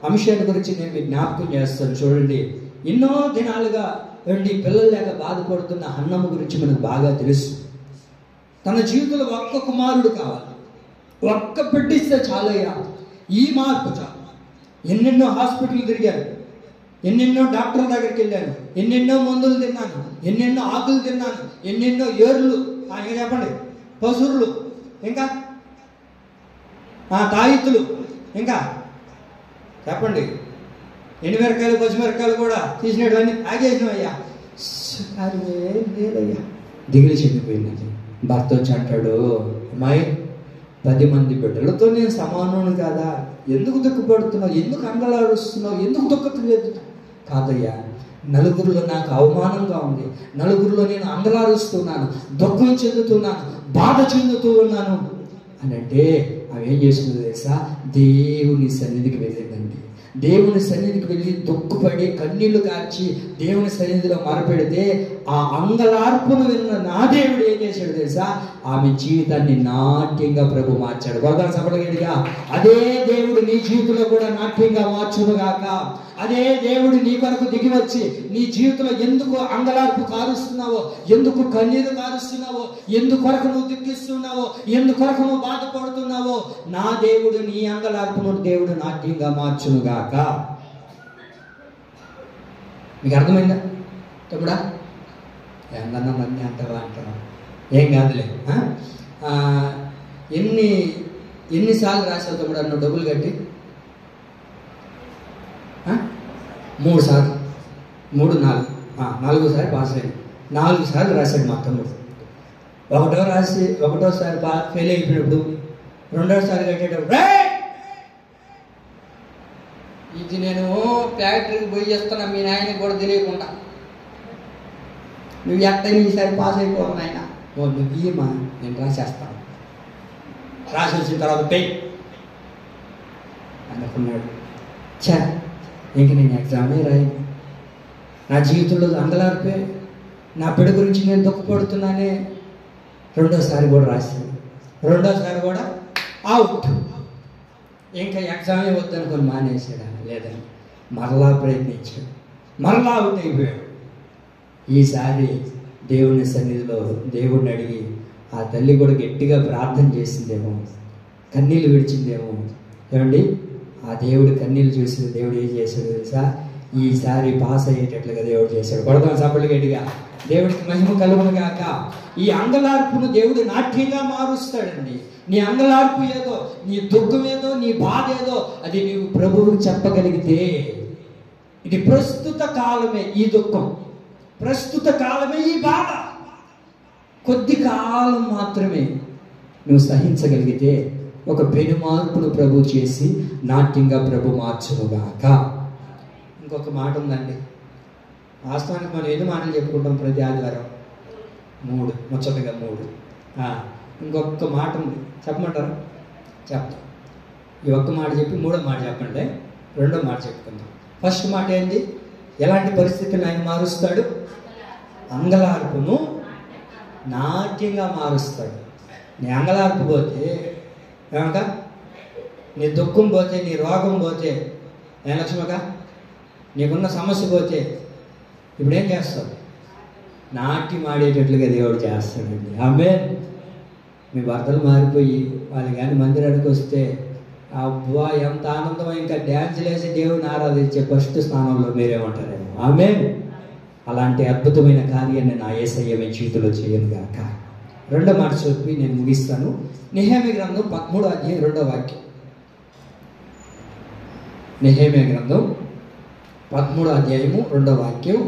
అంశాన్ని గురించి నేను మీకు జ్ఞాపకం చేస్తాను. చూడండి, ఎన్నో దినాలుగా ఏమండి పిల్లలు లేక బాధపడుతున్న హన్నమ్మ గురించి మనకు బాగా తెలుసు. తన జీవితంలో ఒక్క కుమారుడు కావాలి, ఒక్క బిడ్డిస్తే చాలయ్యా, ఈ మార్పు చాలు. ఎన్నెన్నో హాస్పిటల్ తిరిగాను, ఎన్నెన్నో డాక్టర్ల దగ్గరికి వెళ్ళాను, ఎన్నెన్నో మందులు తిన్నాను, ఎన్నెన్నో ఆకులు తిన్నాను, ఎన్నెన్నో ఏర్లు, ఇంకా చెప్పండి, పసురులు, ఇంకా తాయిత్తులు, ఇంకా చెప్పండి, ఎండుమిరకాయలు పచ్చిమిరకాయలు కూడా తీసినటువంటి ఆగేసినవయ్యా. లేదయ్యా, దిగులు చెందిపోయింది. భర్త వచ్చి అంటాడు, అమ్మాయి 10 మంది బిడ్డలతో నేను సమానం కాదా? ఎందుకు దుఃఖపడుతున్నావు? ఎందుకు అంగలాడుస్తున్నావు? ఎందుకు దుఃఖలేదు? కాదయ్యా, నలుగురిలో నాకు అవమానంగా ఉంది, నలుగురిలో నేను అంగలారుస్తున్నాను, దుఃఖం చెందుతున్నాను, బాధ చెందుతూ ఉన్నాను అని అంటే ఆమె ఏం చేస్తుందో తెలుసా? దేవుని సన్నిధికి వెళ్ళిందండి. దేవుని సన్నిధికి వెళ్ళి దుఃఖపడి కన్నీళ్లు కార్చి దేవుని సన్నిధిలో మొరపెడితే ఆ అంగలార్పును విన్న నా దేవుడు ఏం చేశాడు తెలుసా? ఆమె జీవితాన్ని నాట్యంగా ప్రభు మార్చాడు. గొడవ సపడగడిగా అదే దేవుడు నీ జీవితంలో కూడా నాట్యంగా మార్చునుగాక. అదే దేవుడు నీ కొరకు దిగి వచ్చి నీ జీవితంలో ఎందుకు అంగలార్పు కారుస్తున్నావో, ఎందుకు కన్నీరు కారుస్తున్నావో, ఎందుకొరకు నువ్వు దుఃఖిస్తున్నావో, ఎందుకొరకు నువ్వు బాధపడుతున్నావో, నా దేవుడు నీ అంగలార్పును దేవుడు నాట్యంగా మార్చునుగాక. మీకు అర్థమైందా తమ్ముడా? ఏందన్నా నన్ను అంటావా? ఏం కాదులే. ఎన్నిసార్లు రాశావు తమ్ముడా నువ్వు డబ్బులు కట్టి? 3 సార్లు, 3, 4, 4సారి పాస్ అయ్యింది. 4 సార్లు రాశాడు మా తమ్ముడు. ఒకటోసారి ఫెయిల్ అయిపోయినప్పుడు, 2వసారి కట్టేటప్పుడు ఇది నేను ఫ్యాక్టరీకి పోయి చేస్తున్నా, మీ నాయనకి కూడా తెలియకుండా, నువ్వు ఎట్టని ఈసారి పాస్ అయిపోవు నాయన, నువ్వు ఇయ్యమా నేను రాసేస్తాను. రాసి వచ్చిన తర్వాత పెయి అనుకున్నాడు. ఇంక నేను ఎగ్జామే రాయి, నా జీవితంలో అంగలార్పే, నా బిడ్డ గురించి నేను దుఃఖపడుతున్నానే. 2వసారి కూడా రాశాను, 2వసారి కూడా అవుట్. ఇంకా ఎగ్జామే వద్దనుకొని మానేసాడా? లేదని మరలా ప్రయత్నించాడు, మరలా అవుట్ అయిపోయాడు. ఈసారి దేవుని సన్నిధిలో దేవుడిని అడిగి ఆ తల్లి కూడా గట్టిగా ప్రార్థన చేసిందేమో, కన్నీళ్ళు విడిచిందేమో. ఏమండి, ఆ దేవుడు కన్నీళ్ళు చూసి దేవుడు ఏం చేశాడు తెలుసా? ఈసారి పాస్ అయ్యేటట్లుగా దేవుడు చేశాడు. కొడతాం సపళ్ళు గట్టిగా, దేవుడికి మహిమ కలుగునుగాక. ఈ అంగలార్పును దేవుడు నాట్యంగా మారుస్తాడండి. నీ అంగలార్పు ఏదో, నీ దుఃఖం ఏదో, నీ బాధ ఏదో, అది నీవు ప్రభువుకు చెప్పగలిగితే, ఇది ప్రస్తుత కాలమే ఈ దుఃఖం, ప్రస్తుత కాలమే ఈ బాధ, కొద్ది కాలం మాత్రమే నువ్వు సహించగలిగితే ఒక పెను మార్పును ప్రభు చేసి నాట్యంగా ప్రభు మార్చునుగాక. ఇంకొక మాట ఉందండి. వాస్తవానికి మనం ఎన్ని మాటలు చెప్పుకుంటాం ప్రతి ఆదివారం? 3, ముచ్చటగా 3. ఇంకొక మాట ఉంది, చెప్పమంటారా? చెప్తాం. ఈ ఒక్క మాట చెప్పి మూడో మాట చెప్పండి, రెండో మాట చెప్పుకుందాం. ఫస్ట్ మాట ఏంటి? ఎలాంటి పరిస్థితులను ఆయన మారుస్తాడు? అంగలార్పును నాట్యంగా మారుస్తాడు. నీ అంగలార్పు పోతే ఏమంట? నీ దుఃఖం పోతే, నీ రోగం పోతే, ఏం లక్ష్మక నీకున్న సమస్య పోతే ఇప్పుడు ఏం చేస్తావు? నాట్యం ఆడేటట్లుగా దేవుడు చేస్తాడండి. ఆమేన్. మీ భర్తలు మారిపోయి వాళ్ళు కానీ మందిరానికి వస్తే అబ్బా ఎంత ఆనందం, ఇంకా డ్యాన్సులు వేసి దేవుడిని ఆరాధించే ఫస్ట్ స్థానంలో మీరే ఉంటారేమో. ఆమేన్. అలాంటి అద్భుతమైన కార్యాన్ని నా యేసయ్య మీ చేతిలో చేయను గాక. రెండో మాట చెప్పి నేను ముగిస్తాను. నెహెమ్యా గ్రంథం 13వ అధ్యాయం 2వ వాక్యం. నెహెమ్యా గ్రంథం 13వ అధ్యాయము 2వ వాక్యం.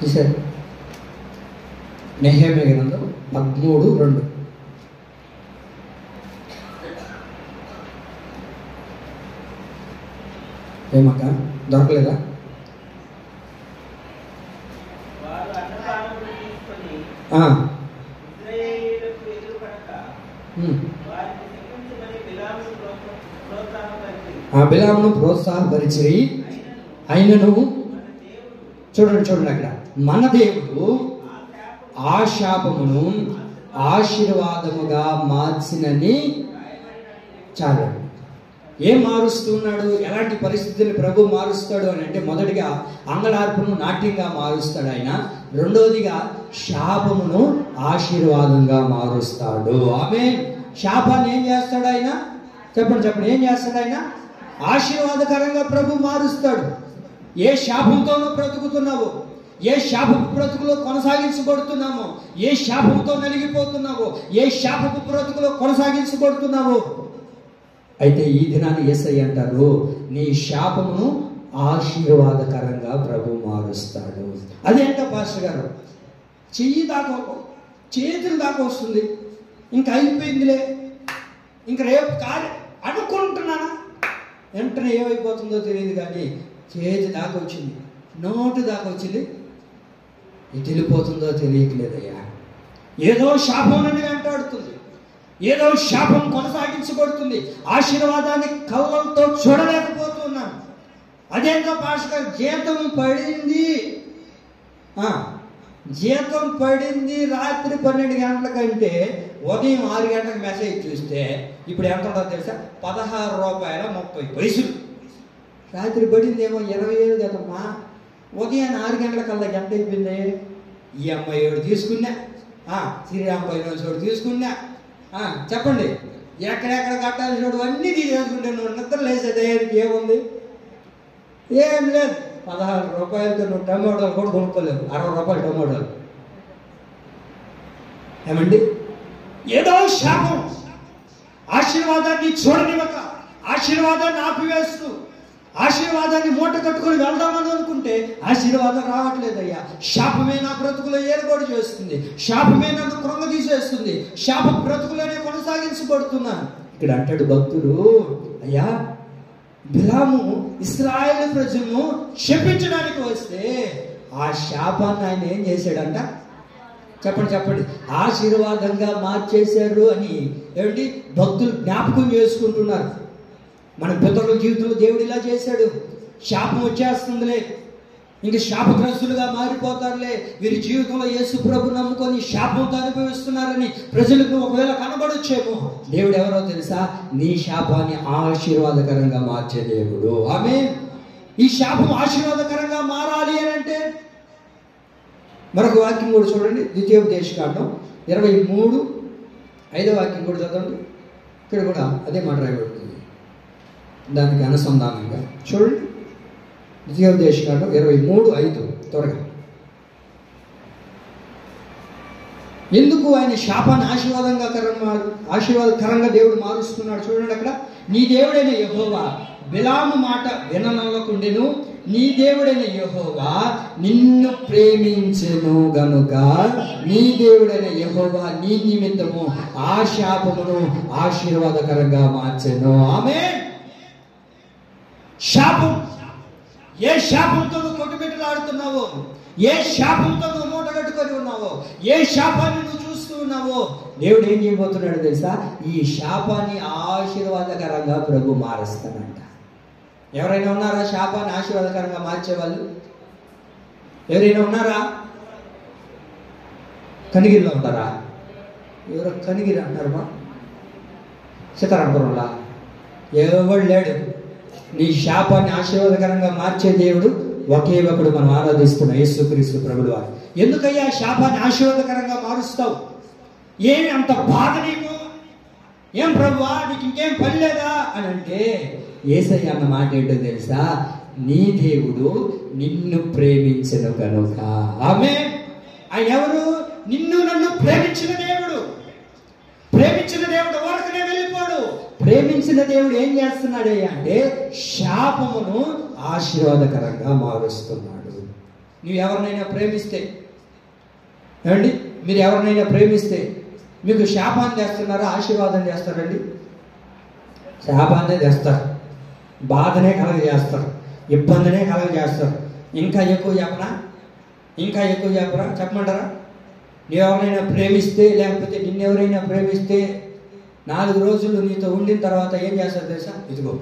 చూసారు? నెహెమ్యా గ్రంథం 13:2. ఏమక్క దొరకలేదా? బిలామును ప్రోత్సాహపరిచిరి. అయినను చూడండి అక్కడ, మన దేవుడు ఆ శాపమును ఆశీర్వాదముగా మార్చినని. చాలు. ఏం మారుస్తున్నాడు? ఎలాంటి పరిస్థితుల్ని ప్రభు మారుస్తాడు అని అంటే, మొదటిగా అంగలార్పును నాట్యంగా మారుస్తాడు ఆయన. రెండోదిగా శాపమును ఆశీర్వాదంగా మారుస్తాడు. ఆమేన్. శాపాన్ని ఏం చేస్తాడు ఆయన? చెప్పండి. ఏం చేస్తాడు ఆయన? ఆశీర్వాదకరంగా ప్రభు మారుస్తాడు. ఏ శాపంతోనూ బ్రతుకుతున్నావో, ఏ శాపపు బ్రతుకులో కొనసాగించబడుతున్నామో, ఏ శాపంతో నలిగిపోతున్నావో, ఏ శాపపు బ్రతుకులో కొనసాగించబడుతున్నావో, అయితే ఈ దినాన్ని యేసయ్య అంటారు, నీ శాపమును ఆశీర్వాదకరంగా ప్రభు మారుస్తాడు. అదేంట పాస్టర్ గారు? చేతులు దాకా వస్తుంది, ఇంకా అయిపోయిందిలే, ఇంక రేపు అనుకుంటున్నానా? వెంటనే ఏమైపోతుందో తెలియదు, కానీ చేతి దాకా వచ్చింది, నోటు దాకా వచ్చింది, ఇది వెళ్ళిపోతుందో తెలియట్లేదయ్యా. ఏదో శాపం నన్ను వెంటాడుతుంది, ఏదో శాపం కొనసాగించబడుతుంది. ఆశీర్వాదాన్ని కళ్ళతో చూడలేకపోతున్నాను. అదేంటో పాస్టర్, జీతం పడింది రాత్రి 12 గంటల కంటే ఉదయం 6 గంటలకు మెసేజ్ చూస్తే ఇప్పుడు ఎంత ఉంటుందో తెలుసా? ₹16.30. రాత్రి పడిందేమో 27 కదమ్మా. ఉదయాన్ని 6 గంటలకల్లా గంట అయిపోయింది. ఈ అమ్మాయి ఒకటి తీసుకున్నా, శ్రీరామ్ ఫైనాన్స్ ఒకటి తీసుకున్నా. చెప్పండి, ఎక్కడెక్కడ కట్టాలి చూడు, అన్నీ తీసేసుకుంటే నువ్వు నిద్ర లేసే ధైర్యానికి ఏముంది? ఏం లేదు. ₹16 నువ్వు టమోటాలు కూడా కొనుక్కోలేవు. ₹60 టమోటాలు. ఏమండి? ఏదో శాపం ఆశీర్వాదాన్ని చూడనివ్వక, ఆశీర్వాదాన్ని ఆపివేస్తూ, ఆశీర్వాదాన్ని మూట కట్టుకొని వెళ్దామని అనుకుంటే ఆశీర్వాదం రావట్లేదయ్యా. శాపమే నా బ్రతుకులో ఏర్పాటు చేస్తుంది, శాపమే నన్ను కృంగ తీసేస్తుంది, శాప బ్రతుకులోనే కొనసాగించబడుతున్నాను. ఇక్కడ అంటాడు భక్తుడు, అయ్యా బిలాము ఇశ్రాయేలు ప్రజలను శపించడానికి వస్తే ఆ శాపాన్ని ఆయన ఏం చేశాడంట? చెప్పండి. ఆశీర్వాదంగా మార్చేశారు అని ఏమిటి భక్తులు జ్ఞాపకం చేసుకుంటున్నారు. మన పితరుల జీవితంలో దేవుడు ఇలా చేశాడు. శాపం వచ్చేస్తుందిలే, ఇంక శాపగ్రస్తులుగా మారిపోతారులే, వీరి జీవితంలో యేసు ప్రభు నమ్ముకొని శాపంతో అనుభవిస్తున్నారని ప్రజలకు ఒకవేళ కనబడొచ్చేమో. దేవుడు ఎవరో తెలుసా? నీ శాపాన్ని ఆశీర్వాదకరంగా మార్చే దేవుడు. ఆమేన్. ఈ శాపం ఆశీర్వాదకరంగా మారాలి అని అంటే మరొక వాక్యం కూడా చూడండి, ద్వితీయోపదేశకాండం 23:5 వాక్యం కూడా చదవండి. ఇక్కడ కూడా అదే మాట రాయబడుతుంది, దానికి అనుసంధానంగా చూడండి. ద్వితీయోపదేశకాండం 23:5 త్వరగా. ఎందుకు ఆయన శాపాన్ని ఆశీర్వాదకరంగా దేవుడు మారుస్తున్నాడు చూడండి. అక్కడ నీ దేవుడైన యెహోవా బిలాము మాట విననొల్లకుండెను, నీ దేవుడైన యెహోవా నిన్ను ప్రేమించెను గనుక నీ దేవుడైన యెహోవా నీ నిమిత్తము ఆ శాపమును ఆశీర్వాదకరంగా మార్చెను. ఆమేన్. శాపం, ఏ శాపంతో నువ్వు కొట్టుబెట్టులాడుతున్నావో, ఏ శాపంతో నువ్వు మూట కట్టుకొని ఉన్నావో, ఏ శాపాన్ని నువ్వు చూస్తూ ఉన్నావో, దేవుడు ఏం చేయబోతున్నాడు తెలుసా? ఈ శాపాన్ని ఆశీర్వాదకరంగా ప్రభు మారుస్తానంట. ఎవరైనా ఉన్నారా శాపాన్ని ఆశీర్వాదకరంగా మార్చేవాళ్ళు? ఎవరైనా ఉన్నారా? కనిగిరిలో ఉంటారా? ఎవరో కనిగిరి అంటారు మా సీతారాంపురంలా? ఎవడు లేడు. నీ శాపాన్ని ఆశీర్వాదకరంగా మార్చే దేవుడు ఒకే ఒకడు మనం ఆరాధిస్తున్న యేసుక్రీస్తు ప్రభువు వారు. ఎందుకయ్యా శాపాన్ని ఆశీర్వాదకరంగా మారుస్తావు? ఏమి అంత బాధ నీకు? ఏం ప్రభువా నీకు ఇంకేం పని లేదా అని అంటే, యేసయ్య అన్న మాట ఏంటో తెలుసా? నీ దేవుడు నిన్ను ప్రేమించెను కనుక. ఆమేన్. ఆయన ఎవరు? నిన్ను నన్ను ప్రేమించిన దేవుడు. ప్రేమించిన దేవుడు ఊరకనే వెళ్ళిపోడు. ప్రేమించిన దేవుడు ఏం చేస్తున్నాడయ్యా అంటే శాపమును ఆశీర్వాదకరంగా మారుస్తున్నాడు. నువ్వు ఎవరినైనా ప్రేమిస్తే, ఏమండి, మీరు ఎవరినైనా ప్రేమిస్తే మీకు శాపాన్ని చేస్తున్నారా ఆశీర్వాదం చేస్తారండి? శాపాన్నే చేస్తారు, బాధనే కలగజేస్తారు, ఇబ్బందినే కలగజేస్తారు. ఇంకా ఎక్కువ చెప్పనా? ఇంకా ఎక్కువ చెప్పరా? చెప్పమంటారా? నువ్వు ఎవరైనా ప్రేమిస్తే, లేకపోతే నిన్నెవరైనా ప్రేమిస్తే 4 రోజులు నీతో ఉండిన తర్వాత ఏం చేస్తారు తెలుసా? ఇదిగో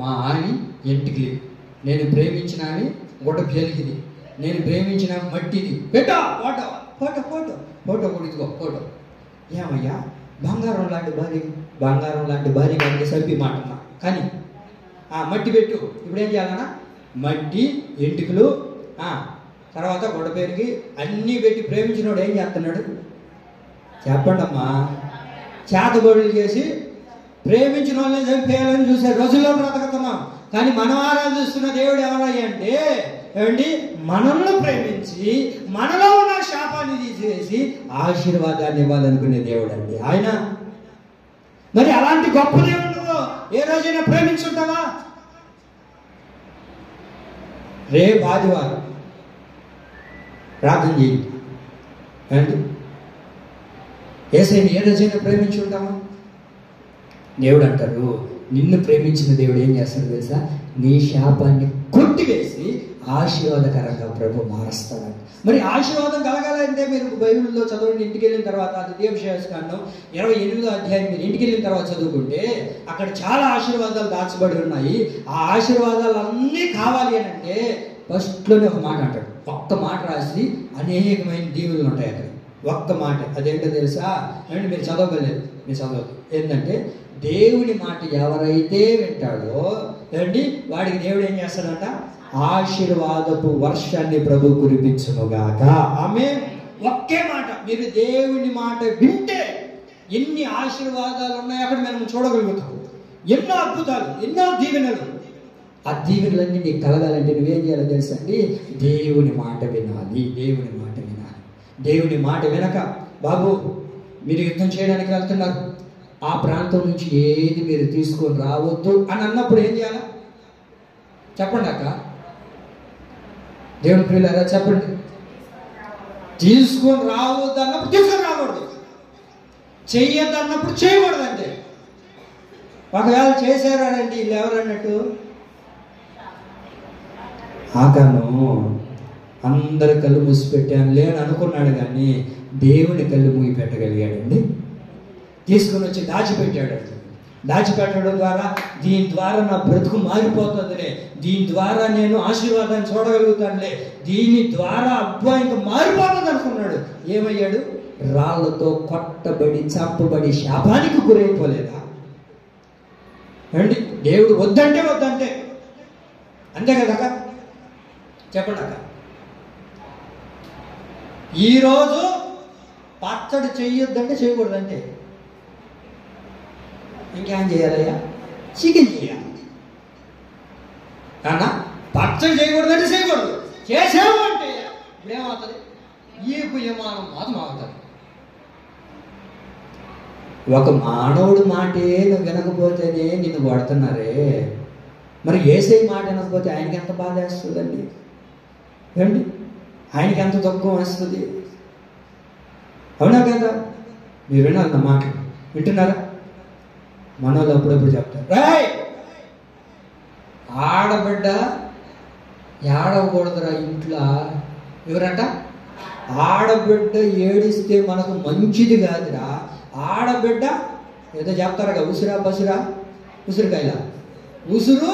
మా ఆని ఎంటికి, నేను ప్రేమించిన ఆని గుడ్డ పేలికిది, నేను ప్రేమించిన మట్టిది, పెట్టా ఫోటో ఫోటో ఫోటో ఫోటో కూడా, ఇదిగో ఫోటో. ఏమయ్యా బంగారం లాంటి భార్య కంటే సబ్బి మాటన్నా, కానీ మట్టి పెట్టు. ఇప్పుడు ఏం చేయాలన్నా? మట్టి, ఎంటికలు, తర్వాత గుడ్డ పేరుకి అన్నీ పెట్టి ప్రేమించినోడు ఏం చేస్తున్నాడు? చెప్పండి అమ్మా. చేతబడులు చేసి ప్రేమించిన వాళ్ళని చంపేయాలని చూసే రోజుల్లో బ్రతుకుతున్నాం. కానీ మనం ఆరాధిస్తున్న దేవుడు ఎవరయ్యా అంటే, ఏమండి, మనల్ని ప్రేమించి మనలో ఉన్న శాపాన్ని తీసివేసి ఆశీర్వాదాన్ని ఇవ్వాలనుకునే దేవుడు అండి ఆయన. మరి అలాంటి గొప్ప దేవుడు ఏ రోజైనా ప్రేమించుంటావా? రేపు ఆదివారం ప్రార్థన చేయండి. ఏమండి, యేసయ్యని ఏ రోజైనా ప్రేమించుంటామా? దేవుడు అంటారు, నిన్ను ప్రేమించిన దేవుడు ఏం చేస్తాడు తెలుసా? నీ శాపాన్ని కొట్టివేసి ఆశీర్వాదకరంగా ప్రభు మారుస్తాడు. మరి ఆశీర్వాదం కలగాలంటే మీరు బైబిల్లో చదవండి. ఇంటికి వెళ్ళిన తర్వాత ద్వితీయోపదేశకాండం 28వ అధ్యాయం మీరు ఇంటికి వెళ్ళిన తర్వాత చదువుకుంటే అక్కడ చాలా ఆశీర్వాదాలు దాచబడి ఉన్నాయి. ఆ ఆశీర్వాదాలు అన్నీ కావాలి అని అంటే ఫస్ట్లోనే ఒక మాట అంటాడు. ఒక్క మాట రాసి అనేకమైన దీవులు ఉంటాయి అక్కడ. ఒక్క మాట, అదేంటో తెలుసా? అంటే మీరు చదవలేదు, మీరు చదవదు. ఏంటంటే దేవుని మాట ఎవరైతే వింటాడో ఏమండి వాడికి దేవుడు ఏం చేస్తాడంట? ఆశీర్వాదపు వర్షాన్ని ప్రభు కురిపించునుగాక. ఆమె ఒకే మాట. మీరు దేవుని మాట వింటే ఎన్ని ఆశీర్వాదాలు ఉన్నాయో అక్కడ మనం చూడగలుగుతాం. ఎన్నో అద్భుతాలు, ఎన్నో దీవెనలు. ఆ దీవెనలన్నీ నీకు కలగాలంటే నువ్వేం చేయాలో తెలుసా అండి? దేవుని మాట వినాలి. దేవుని మాట వినాలి. దేవుని మాట వినక, బాబు మీరు యుద్ధం చేయడానికి వెళ్తున్నారు, ఆ ప్రాంతం నుంచి ఏది మీరు తీసుకొని రావద్దు అని అన్నప్పుడు ఏం చేయాలి? చెప్పండి అక్క, దేవుని ప్రియులారా చెప్పండి. తీసుకొని రావద్దు అన్నప్పుడు తీసుకొని రాకూడదు, చెయ్యొద్దు అన్నప్పుడు చేయకూడదు. అంటే ఒకవేళ చేశారండి వీళ్ళు ఎవరన్నట్టు? ఆకాను అందరి కళ్ళు మూసి పెట్టానులే అని అనుకున్నాడు, కానీ దేవుని కళ్ళు మూగి పెట్టగలిగాడండి. తీసుకుని వచ్చి దాచిపెట్టాడు. దాచిపెట్టడం ద్వారా దీని ద్వారా నా బ్రతుకు మారిపోతుందిలే, దీని ద్వారా నేను ఆశీర్వాదాన్ని చూడగలుగుతానులే, దీని ద్వారా అబ్బా ఇంకా మారిపోతుంది అనుకున్నాడు. ఏమయ్యాడు? రాళ్లతో కొట్టబడి చంపబడి శాపానికి గురైపోలేదా అండి? దేవుడు వద్దంటే వద్దంటే అంతే కదా? చెప్పండి అక్క. ఈరోజు పచ్చడి చెయ్యొద్దంటే చేయకూడదంటే ఇంకేం చేయాలయ్యా? చికెన్ చేయాలి. అన్నా పచ్చడి చేయకూడదంటే చేయకూడదు, చేసావు అంటే ఇప్పుడేమవుతుంది? ఈ పుయ్యమానం మాత్రం అవుతుంది. ఒక మానవుడు మాటే నువ్వు వినకపోతేనే నిన్ను కొడుతున్నారే. మరి యేసయ్య మాట వినకపోతే ఆయనకి ఎంత బాధ వేస్తుందండి? ఏమండి, ఆయనకి ఎంత దుఃఖం వస్తుంది? అవునా కదా? మీరు వినాలి నా మాట, వింటున్నారా? మనోళ్ళు అప్పుడప్పుడు చెప్తారు, రాయ్ ఆడబిడ్డ ఏడవకూడదురా ఇంట్లో. ఎవరంట? ఆడబిడ్డ ఏడిస్తే మనకు మంచిది కాదురా. ఆడబిడ్డ ఏదో చెప్తారుగా, ఉసిరా పసురా ఉసిరికాయల ఉసురు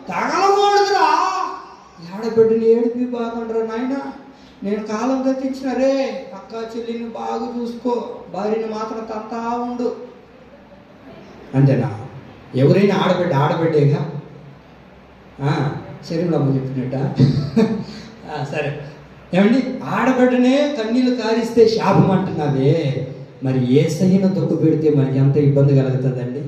తగలకూడదురా. ఆడబిడ్డని ఏడిపి బాగుండరా నాయన. నేను కాలం తెచ్చిన రే, అక్క చెల్లిని బాగా చూసుకో, భార్యని మాత్రం తంతా ఉండు. అంతేనా? ఎవరైనా ఆడబిడ్డేగా. శరీరంలో చెప్పినట్ట. సరే, ఏమండి, ఆడబిడ్డనే కన్నీళ్ళు కారిస్తే శాపం అంటున్నావే, మరి యేసయ్యను దుఃఖ పెడితే మనకి ఎంత ఇబ్బంది కలుగుతుందండి?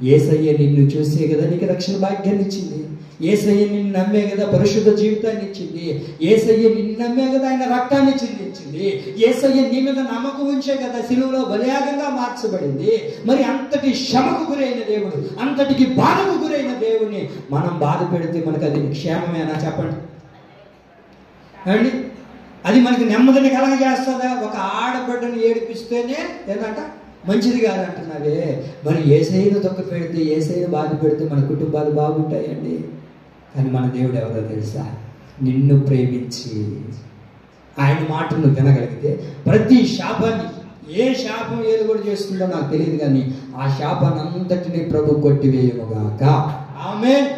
యేసయ్య నిన్ను చూసే కదా నీకు రక్షణ భాగ్యాన్ని ఇచ్చింది. యేసయ్య నిన్ను నమ్మే కదా పరిశుద్ధ జీవితాన్ని ఇచ్చింది. యేసయ్య నిన్ను నమ్మే కదా ఆయన రక్తాన్ని చిందించింది. యేసయ్య నీ మీద నమ్మకం ఉంచే కదా సిలువలో బలియాగంగా మార్చబడింది. మరి అంతటి శ్రమకు గురైన దేవుడు, అంతటికి బాధకు గురైన దేవుని మనం బాధ పెడితే మనకు అది క్షేమమేనా చెప్పండి? అండి, అది మనకి నెమ్మదిని కలగజేస్తుందా? ఒక ఆడబిడ్డను ఏడిపిస్తేనే ఏంటంట మంచిది కాదంటున్నావే. మరి యేసయ్యను దుఃఖ పెడితే, యేసయ్యను బాధ పెడితే మన కుటుంబాలు బాగుంటాయండి. కానీ మన దేవుడు ఎవరో తెలుసా? నిన్ను ప్రేమించి ఆయన మాటను వినగలిగితే ప్రతి శాపాన్ని, ఏ శాపం ఏది కూడా చేస్తుందో నాకు తెలియదు, కానీ ఆ శాపాన్ని అంతటినీ ప్రభు కొట్టివేయముగాక. ఆమేన్.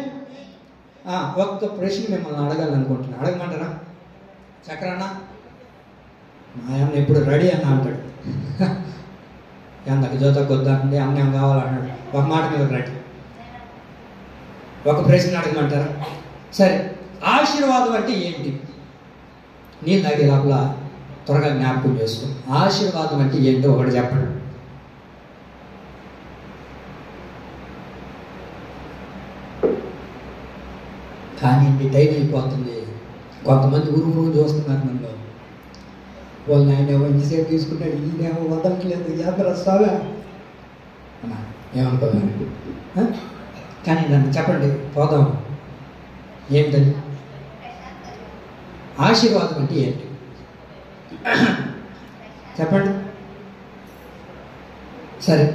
ఒక్క ప్రశ్న మిమ్మల్ని అడగాలనుకుంటున్నా, అడగమంటారా? చక్రన్న, మా అన్న ఎప్పుడు రెడీ అన్న అంటాడు. ఎంతకు జోత కొద్దండి, అన్నం కావాలన్నాడు. ఒక మాట మీద రెడీ. ఒక ప్రశ్న అడగమంటారా? సరే, ఆశీర్వాదం అంటే ఏంటి? నేను తాగే లోపల త్వరగా జ్ఞాపకం చేసుకో. ఆశీర్వాదం అంటే ఏంటో ఒకటి చెప్పండి. కానీ టైం అయిపోతుంది. కొంతమంది ఊరు చూస్తున్నారు నన్ను. వాళ్ళు ఆయన ఎంతసేపు తీసుకుంటాడు, ఈయనేమో వదలట్లేదు, యాత్ర స్వామి ఏమనుకోవాలి. కానీ నన్ను చెప్పండి, పోదాం. ఏంటది ఆశీర్వాదం అంటే ఏంటి? చెప్పండి. సరే,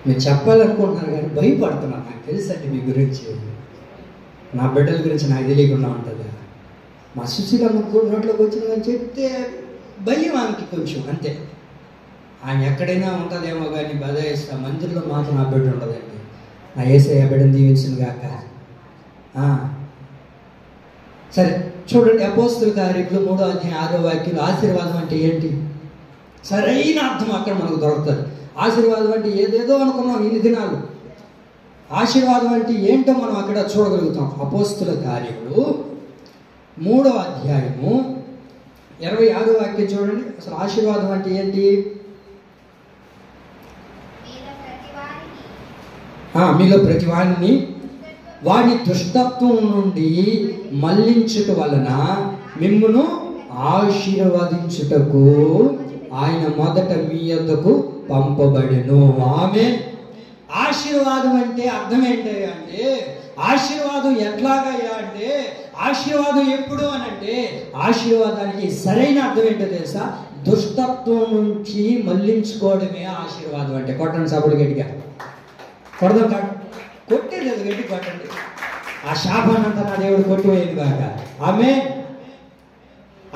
మీరు చెప్పాలనుకుంటున్నారు కానీ భయపడుతున్నాను. నాకు తెలుసండి మీ గురించి, నా బిడ్డల గురించి నాకు తెలియకుండా ఉంటుందా? మా సుశీలమ్మ కూడా నోట్లోకి వచ్చిందని చెప్తే భయం ఆమెకి కొంచెం, అంతే. ఆయన ఎక్కడైనా ఉంటుందేమో కానీ బదాయిస్తా, మందిరంలో మాత్రం నా బిడ్డ ఉండదండి. నా యేసయ్య బిడ్డను దీవించింది కాక. సరే చూడండి, అపోస్తలుల కార్యములు 3వ అధ్యాయం 6వ వాక్యం. ఆశీర్వాదం అంటే ఏంటి? సరైన అర్థం అక్కడ మనకు దొరుకుతుంది. ఆశీర్వాదం అంటే ఏదేదో అనుకున్నాం ఇన్ని దినాలు. ఆశీర్వాదం అంటే ఏంటో మనం అక్కడ చూడగలుగుతాం. అపోస్తలుల కార్యములు 3వ అధ్యాయము 26వ వాక్యం చూడండి. అసలు ఆశీర్వాదం అంటే ఏంటి? మీలో ప్రతి వారిని వాడి దుష్టత్వం నుండి మళ్లించుట వలన మిమ్మును ఆశీర్వదించుటకు ఆయన మొదట మీ యొద్దకు పంపబడెను. ఆమేన్. ఆశీర్వాదం అంటే అర్థం ఏంటి అంటే, ఆశీర్వాదం ఎట్లాగయ్యా అంటే, ఆశీర్వాదం ఎప్పుడు అని అంటే, ఆశీర్వాదానికి సరైన అర్థం ఏంటో తెలుసా? దుష్టత్వం నుంచి మళ్లించుకోవడమే ఆశీర్వాదం అంటే. కొట్టండి సభలు గట్టిగా, కొడదాం కాదు, కొట్టేలేదు, గట్టి కొట్టండి. ఆ శాపాన్నంతా నా దేవుడు కొట్టివేయదు కాక. ఆమేన్.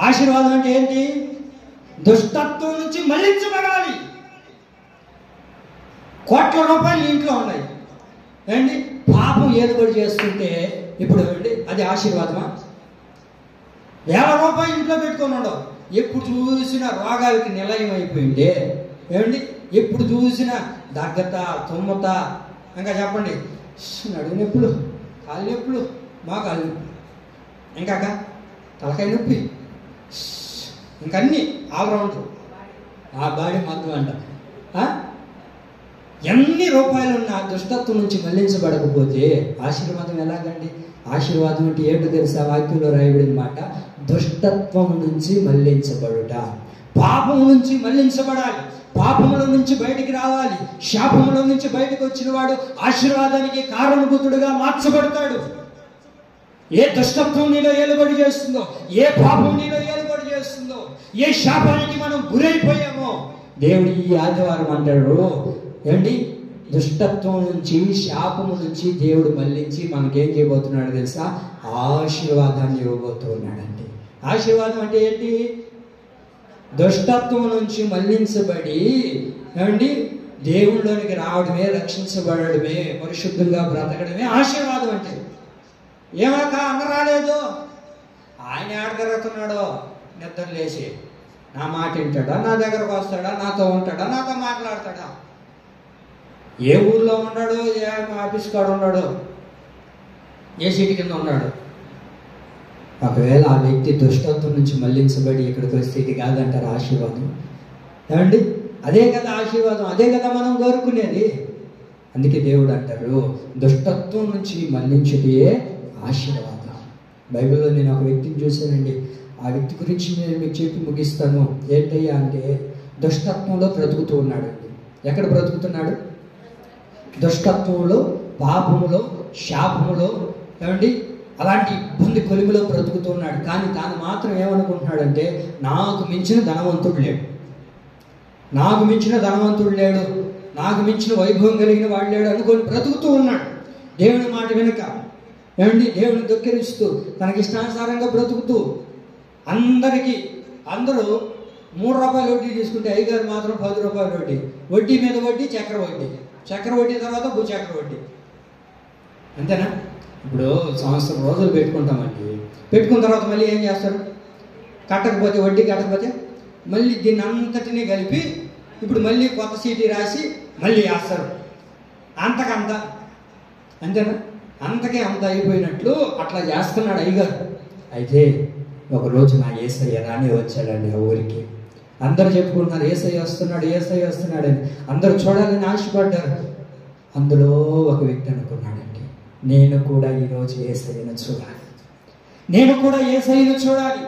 ఆశీర్వాదం అంటే ఏంటి? దుష్టత్వం నుంచి మళ్లించబడాలి. కోట్ల రూపాయలు ఇంట్లో ఉన్నాయి ఏంటి, పాపం ఏలుబడి చేస్తుంటే ఇప్పుడు ఏంటి అది ఆశీర్వాదమా? 1000 రూపాయలు ఇంట్లో పెట్టుకొని ఉండవు, ఎప్పుడు చూసినా రోగాలకి నిలయం అయిపోయింది. ఏమండి, ఎప్పుడు చూసినా దగ్గత, తుమ్మత, ఇంకా చెప్పండి నడుము నొప్పులు, కాలు నొప్పులు, మా కాలు నొప్పి, ఇంకా తలకాయ నొప్పి, ఇంకన్నీ ఆల్రౌండ్. ఆ బాడీ మందు అంట. ఎన్ని రూపాయలు ఉన్న దుష్టత్వం నుంచి మళ్లించబడకపోతే ఆశీర్వాదం ఎలాగండి? ఆశీర్వాదం అంటే ఏంటో తెలుసా? వాక్యంలో రాయబడిన మాట దుష్టత్వం నుంచి మళ్లించబడుట. పాపము నుంచి మళ్లించబడాలి, పాపముల నుంచి బయటికి రావాలి. శాపముల నుంచి బయటకు వచ్చిన వాడు ఆశీర్వాదానికి కారణభూతుడుగా మార్చబడతాడు. ఏ దుష్టత్వం నీలో ఏలుబడి చేస్తుందో, ఏ పాపం నీలో ఏలుబడి చేస్తుందో, ఏ శాపానికి మనం గురైపోయామో దేవుడు ఈ ఆదివారం అంటాడు, ఏంటి, దుష్టత్వం నుంచి శాపము నుంచి దేవుడు మళ్ళించి మనకేం చేయబోతున్నాడు తెలుసా? ఆశీర్వాదాన్ని ఇవ్వబోతూ ఉన్నాడండి. ఆశీర్వాదం అంటే ఏంటి? దుష్టత్వం నుంచి మళ్ళించబడి ఏమండి దేవుళ్ళలోనికి రావడమే, రక్షించబడమే, పరిశుద్ధంగా బ్రతకడమే ఆశీర్వాదం అంటే. ఏమాక అన్న రాలేదు, ఆయన ఆడగలుగుతున్నాడో నిద్ర లేచి నా మాట వింటాడా, నా దగ్గరకు వస్తాడా, నాతో ఉంటాడా, నాతో మాట్లాడతాడా, ఏ ఊర్లో ఉన్నాడో, ఏ ఆఫీస్ కాడ ఉన్నాడో, ఏ సీటు కింద ఉన్నాడు. ఒకవేళ ఆ వ్యక్తి దుష్టత్వం నుంచి మళ్ళించబడి ఇక్కడికి వస్తే ఇది కాదంటారు ఆశీర్వాదం. ఏమండి అదే కదా ఆశీర్వాదం, అదే కదా మనం కోరుకునేది. అందుకే దేవుడు అంటారు దుష్టత్వం నుంచి మళ్ళించుటే ఆశీర్వాదం. బైబిల్లో నేను ఒక వ్యక్తిని చూశానండి. ఆ వ్యక్తి గురించి నేను మీకు చెప్పి ముగిస్తాను. ఏంటయ్యా అంటే దుష్టత్వంలో బ్రతుకుతూ ఉన్నాడు. ఎక్కడ బ్రతుకుతున్నాడు? దుష్టత్వంలో, పాపములో, శాపములో, ఏమండి అలాంటి ఇబ్బంది కొలిమిలో బ్రతుకుతున్నాడు. కానీ తాను మాత్రం ఏమనుకుంటున్నాడంటే నాకు మించిన ధనవంతుడు లేడు, నాకు మించిన ధనవంతుడు లేడు, నాకు మించిన వైభవం కలిగిన వాడు లేడు అనుకొని బ్రతుకుతూ ఉన్నాడు. దేవుని మాట వెనుక ఏమండి దేవుని దొక్కిరిస్తూ తనకి ఇష్టానుసారంగా బ్రతుకుతూ అందరూ 3 రూపాయల వడ్డీ తీసుకుంటే అయ్యగారు మాత్రం 10 రూపాయల వడ్డీ, వడ్డీ మీద వడ్డీ, చక్ర వడ్డీ, చక్ర వడ్డీ తర్వాత భూచక్ర వడ్డీ. అంతేనా? ఇప్పుడు సంవత్సరం రోజులు పెట్టుకుంటామండి. పెట్టుకున్న తర్వాత మళ్ళీ ఏం చేస్తారు? కట్టకపోతే, వడ్డీ కట్టకపోతే మళ్ళీ దీన్ని అంతటినీ కలిపి ఇప్పుడు మళ్ళీ కొత్త సీటీ రాసి మళ్ళీ వేస్తారు. అంతకంత, అంతేనా? అంతకే అంత అయిపోయినట్లు అట్లా చేస్తున్నాడు అయ్యగారు. అయితే ఒకరోజు నా యేసయ్య రాని వచ్చాడండి ఆ ఊరికి. అందరూ చెప్పుకుంటున్నారు యేసయ్య వస్తున్నాడు, యేసయ్య వస్తున్నాడు అని. అందరూ చూడాలని ఆశపడ్డారు. అందులో ఒక వ్యక్తి అనుకున్నాడండి, నేను కూడా ఈరోజు యేసయ్యను చూడాలి, నేను కూడా యేసయ్యను చూడాలి.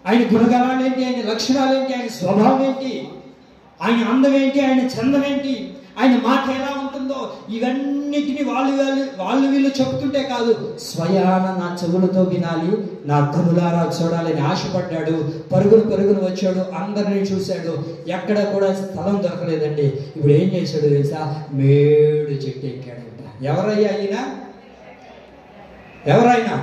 ఆయన గుణగణాలు ఏంటి, ఆయన లక్షణాలు ఏంటి, ఆయన స్వభావం ఏంటి, ఆయన అందం ఏంటి, ఆయన చందం ఏంటి, ఆయన మాట ఎలా ఉంటుందో ఇవన్నిటిని వాళ్ళు వీళ్ళు చెప్తుంటే కాదు, స్వయాన నా చెవులతో వినాలి, నా కనులారా చూడాలని ఆశపడ్డాడు. పరుగును వచ్చాడు, అందరినీ చూశాడు, ఎక్కడ కూడా స్థలం దొరకలేదండి. ఇప్పుడు ఏం చేశాడు తెలుసా? మేడు చెట్టు ఎక్కాడంట. ఎవరయ్యా అయినా? ఎవరైనా?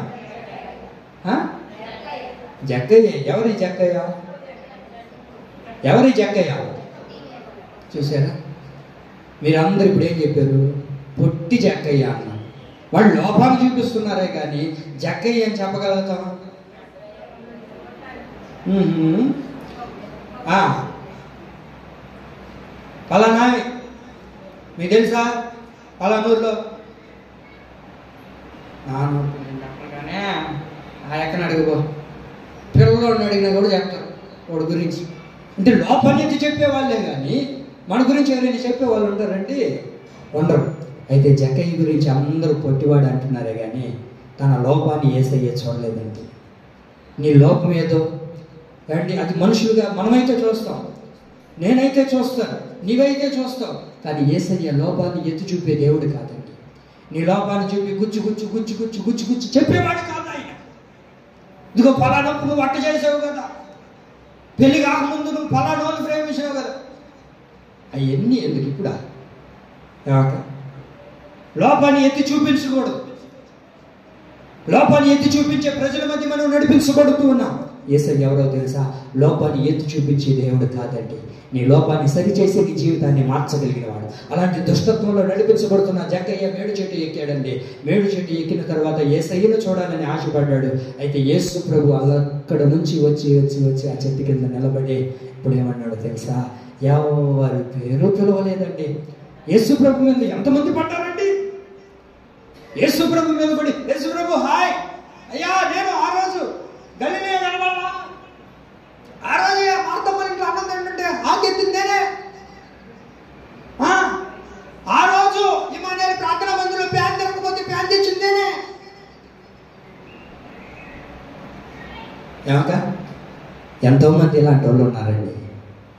జక్కయ్య. ఎవరి జక్కయ్య? ఎవరి జక్కయ్య? చూసారా? మీరందరూ ఇప్పుడు ఏం చెప్పారు? పొట్టి జక్కయ్య అన్నారు. వాళ్ళు లోపాలు చూపిస్తున్నారే కానీ జక్కయ్య అని చెప్పగలుగుతామా? పలానా మీకు తెలుసా? పలానూరులో చెప్పగానే ఆ ఎక్కని అడుగుకో, పిల్లలు అడిగినా కూడా చెప్తారు వాడి గురించి. అంటే లోపల నుంచి చెప్పేవాళ్ళే కానీ మన గురించి ఎవరైనా చెప్పేవాళ్ళు ఉంటారంటే ఉండరు. అయితే జక్కయ్య గురించి అందరూ పొట్టివాడు అంటున్నారే కానీ తన లోపాన్ని యేసయ్య చూడలేదండి. నీ లోపం ఏదో అంటే అది మనుషులుగా మనమైతే చూస్తాం, నేనైతే చూస్తాను, నీవైతే చూస్తావు. కానీ యేసయ్య లోపాన్ని ఎత్తి చూపే దేవుడు కాదండి. నీ లోపాన్ని చూపి గుచ్చి చెప్పేవాడు కాదు ఆయన. ఇదిగో ఫలానప్పుడు నువ్వు అట్ట చేసావు కదా, పెళ్లి కాకముందు నువ్వు ఫలానోని ప్రేమించావు కదా, అవన్నీ ఎందుకు ఇప్పుడు? లోపాన్ని ఎత్తి చూపించకూడదు. లోపాన్ని ఎత్తి చూపించే ప్రజల మధ్య మనం నడిపించబడుతూ ఉన్నాం. యేసయ్య ఎవరో తెలుసా? లోపాన్ని ఎత్తి చూపించే దేవుడు కాదండి. నీ లోపాన్ని సరిచేసే నీ జీవితాన్ని మార్చగలిగిన వాడు. అలాంటి దుష్టత్వంలో నడిపించబడుతున్న జక్కయ్య మేడు చెట్టు ఎక్కాడండి. మేడు చెట్టు ఎక్కిన తర్వాత యేసయ్యను చూడాలని ఆశపడ్డాడు. అయితే యేసు ప్రభు అక్కడ నుంచి వచ్చి ఆ చెట్టు కింద నిలబడి ఇప్పుడు ఏమన్నాడు తెలుసా? ఎవరి పేరు పిలవలేదండి. యేసు ప్రభు మీద ఎంతమంది పడ్డారండి? యేసు ప్రభు మీద పడి, యేసు ప్రభు హాయ్ అయ్యా, నేను ఆ రోజు గలిలయ వెళ్ళాలా, ఆ రోజు మార్తమ్మ ఇంట్లో అన్నం తింటుంటే ఆకెత్తింది నేనే, ఆ రోజు ఇమానుయేలు ప్రార్థనా మందిరంలో ప్యాన్ తిరగకపోతే ప్యాన్ తెచ్చింది నేనే. ఏమక ఎంతోమంది ఇలాంటి వాళ్ళు ఉన్నారండి.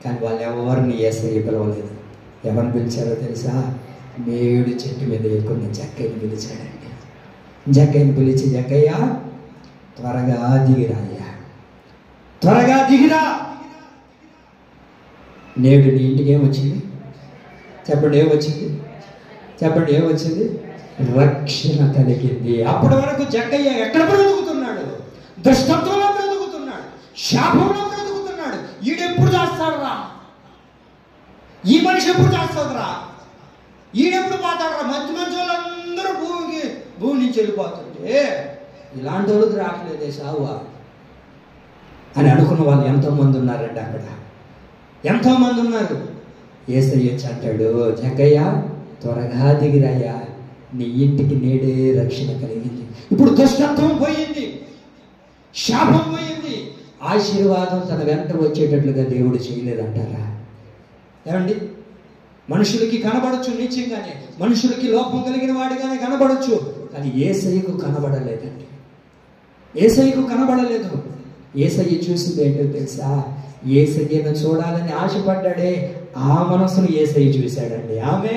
కానీ వాళ్ళు ఎవరిని యేసయ్య పిలవలేదు. ఎవరిని పిలిచారో తెలుసా? మేడు చెట్టు మీద ఎక్కున్న జక్కయ్యని పిలిచాడండి. జక్కయ్యని పిలిచి, జక్కయ్య త్వరగా దిగిరాయ్యా, త్వరగా దిగిరా. నేడు నీ ఇంటికి ఏమొచ్చింది చెప్పండి? ఏమొచ్చింది చెప్పండి? ఏమొచ్చింది? రక్షణ కలిగింది. అప్పటి వరకు జక్కయ్య ఎక్కడ బ్రతుకుతున్నాడు? దుష్టత్వంలో బ్రతుకుతున్నాడు, శాపంలో బ్రతుకుతున్నాడు. ఈడెప్పుడు చేస్తాడు రా, ఈ మనిషి ఎప్పుడు చేస్తాడురా, ఈడెప్పుడు పోతాడురా, మంచి మంచి వాళ్ళందరూ భూమి నుంచి వెళ్ళిపోతుంటే ఇలాంటి వాళ్ళకి రావట్లేదే సావా అని అనుకున్న వాళ్ళు ఎంతోమంది ఉన్నారండి. అక్కడ ఎంతోమంది ఉన్నారు. యేసయ్య అంటాడు, జక్కయ్య త్వరగా దిగిరాయ్యా, నీ ఇంటికి నేడే రక్షణ కలిగింది. ఇప్పుడు దుష్టత్వం పోయింది, శాపం పోయింది. ఆశీర్వాదం తన వెంట వచ్చేటట్లుగా దేవుడు చేయలేదంటారా? ఏమండి? మనుషులకి కనబడచ్చు, నిశ్చయంగానే మనుషులకి లోపం కలిగిన వాడిగానే కనబడచ్చు, కానీ యేసయ్యకు కనబడలేదండి. యేసయ్యకు కనబడలేదు. యేసయ్య చూసింది ఏంటో తెలుసా? యేసయ్యను చూడాలని ఆశపడ్డాడే, ఆ మనసును యేసయ్య చూశాడండి. ఆమె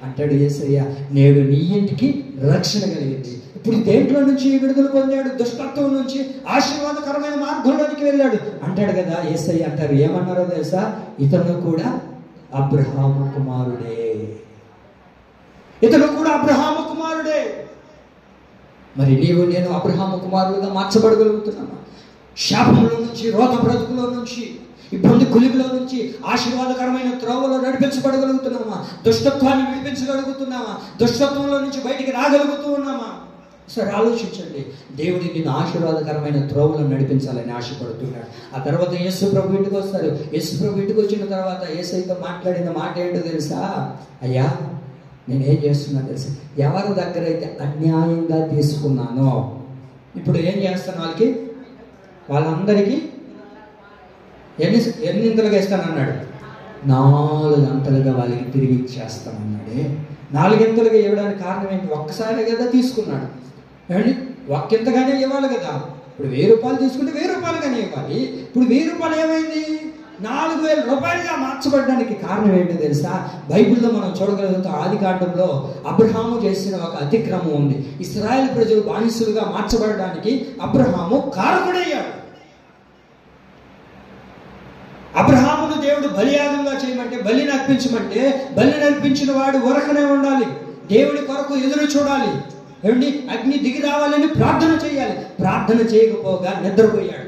అంటాడు యేసయ్య, నేడు నీ ఇంటికి రక్షణ కలిగింది. ఇప్పుడు దేంట్లో నుంచి విడుదల పొందాడు? దుష్టత్వం నుంచి ఆశీర్వాదకరమైన మార్గంలోనికి వెళ్ళాడు అంటాడు కదా యేసయ్య. అంటారు, ఏమన్నారో తెలుసా? ఇతను కూడా అబ్రహాము కుమారుడే, ఇతను కూడా అబ్రహాము కుమారుడే. మరి నీవు నేను అబ్రహాము కుమారులుగా మార్చబడగలుగుతున్నామా? శాపంలో నుంచి, రోత బ్రతుకులో నుంచి, ఇబ్బంది కులిలో నుంచి ఆశీర్వాదకరమైన త్రోవలో నడిపించబడగలుగుతున్నామా? దుష్టత్వాన్ని విడిపించగలుగుతున్నామా? దుష్టత్వంలో నుంచి బయటికి రాగలుగుతూ ఉన్నామా? సరే ఆలోచించండి. దేవుడి నిన్ను ఆశీర్వాదకరమైన త్రోవలో నడిపించాలని ఆశపడుతున్నాడు. ఆ తర్వాత యేసు ప్రభు ఇంటికి వస్తారు. యేసు ప్రభు ఇంటికి వచ్చిన తర్వాత యేసయ్యతో మాట్లాడిన మాట ఏంటో తెలుసా? అయ్యా, నేనేం చేస్తున్నా తెలుసా? ఎవరి దగ్గర అయితే అన్యాయంగా తీసుకున్నానో ఇప్పుడు ఏం చేస్తాను? వాళ్ళందరికీ ఎన్నింతలుగా ఇస్తానన్నాడు? 4 అంతలుగా వాళ్ళకి తిరిగి ఇచ్చేస్తామన్నాడే. 4 అంతలుగా ఇవ్వడానికి కారణం ఏంటి? ఒక్కసారి కదా తీసుకున్నాడు. ఏమండి? ఒక్కింతగానే ఇవ్వాలి కదా. ఇప్పుడు 1000 రూపాయలు తీసుకుంటే 1000 రూపాయలుగానే ఇవ్వాలి. ఇప్పుడు 1000 రూపాయలు ఏమైంది? 4000 రూపాయలుగా మార్చబడడానికి కారణం ఏంటో తెలుసా? బైబిల్లో మనం చూడగలుగుతాం. ఆది కాండంలో అబ్రహాము చేసిన ఒక అతిక్రమం ఉంది. ఇశ్రాయేలు ప్రజలు బానిసలుగా మార్చబడడానికి అబ్రహాము కారకుడయ్యాడు. అబ్రహామును దేవుడు బలియాగంగా చేయమంటే, బలిని అర్పించమంటే, బలిని అర్పించిన వాడు ఊరకనే ఉండాలి, దేవుడి కొరకు ఎదురు చూడాలి. ఏమండి? అగ్ని దిగి రావాలని ప్రార్థన చేయాలి. ప్రార్థన చేయకపోగా నిద్రపోయాడు.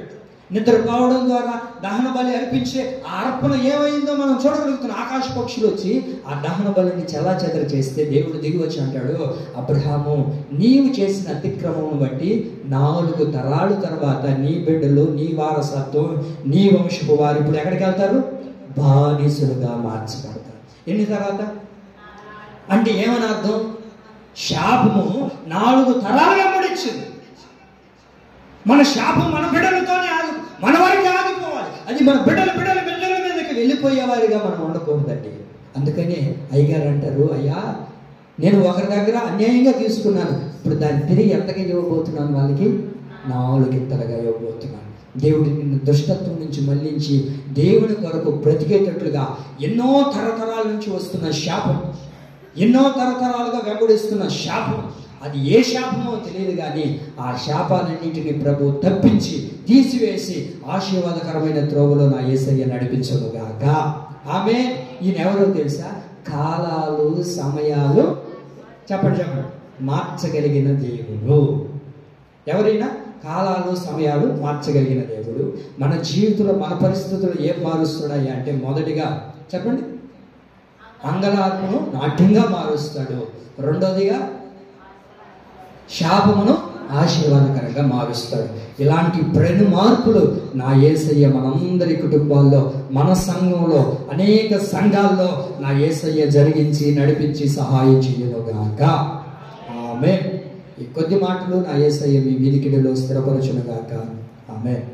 నిద్రపోవడం ద్వారా దహన బలి అర్పించే ఆ అర్పణ ఏమైందో మనం చూడగలుగుతున్నాం. ఆకాశ పక్షులు వచ్చి ఆ దహన బలిని చెల్లాచెదరు చేస్తే దేవుడు దిగి వచ్చి అంటాడు, అబ్రహాము, నీవు చేసిన అతిక్రమం బట్టి 4 తరాలు తర్వాత నీ బిడ్డలు, నీ వారసత్వం, నీ వంశపు వారు ఇప్పుడు ఎక్కడికి వెళ్తారు? బానిసలుగా మార్చబడతారు. ఎన్ని తర్వాత అంటే ఏమని అర్థం? శాపము 4 తరాలుగా ముడిచింది. మన శాపం మన బిడ్డలతోనే మన వారికి ఆగిపోవాలి. అది మన బిడ్డల మీదకి వెళ్ళిపోయేవారిగా మనం ఉండకూడదండి. అందుకనే అయ్యగారు అంటారు, అయ్యా, నేను ఒకరి దగ్గర అన్యాయంగా తీసుకున్నాను, ఇప్పుడు దాన్ని తిరిగి ఎంతగా ఇవ్వబోతున్నాను? వాళ్ళకి 4 ఇంతలుగా ఇవ్వబోతున్నాను. దేవుడు నిన్ను దుష్టత్వం నుంచి మళ్ళించి దేవుని కొరకు బ్రతికేటట్లుగా ఎన్నో తరతరాల నుంచి వస్తున్న శాపం, ఎన్నో తరతరాలుగా వెంబడిస్తున్న శాపం, అది ఏ శాపమో తెలియదు కానీ ఆ శాపాలన్నింటినీ ప్రభు తప్పించి తీసివేసి ఆశీర్వాదకరమైన త్రోవలో నా యేసయ్య నడిపించునుగాక. ఆమె ఈయన ఎవరో తెలుసా? కాలాలు, సమయాలు చెప్పండి మార్చగలిగిన దేవుడు. ఎవరైనా కాలాలు, సమయాలు మార్చగలిగిన దేవుడు. మన జీవితంలో మన పరిస్థితులు ఏం మారుస్తున్నాయి అంటే, మొదటిగా చెప్పండి, అంగలార్పును నాట్యంగా మారుస్తాడు. రెండోదిగా శాపమును ఆశీర్వాదకరంగా మారుస్తాడు. ఇలాంటి ప్రేమ మార్పులు నా యేసయ్య మనందరి కుటుంబాల్లో, మన సంఘంలో, అనేక సంఘాల్లో నా యేసయ్య జరిగించి నడిపించి సహాయం చేయనుగాక. ఆమేన్. ఈ కొద్ది మాటలు నా యేసయ్య మీ వినికిడిలో స్థిరపరచునుగాక. ఆమేన్.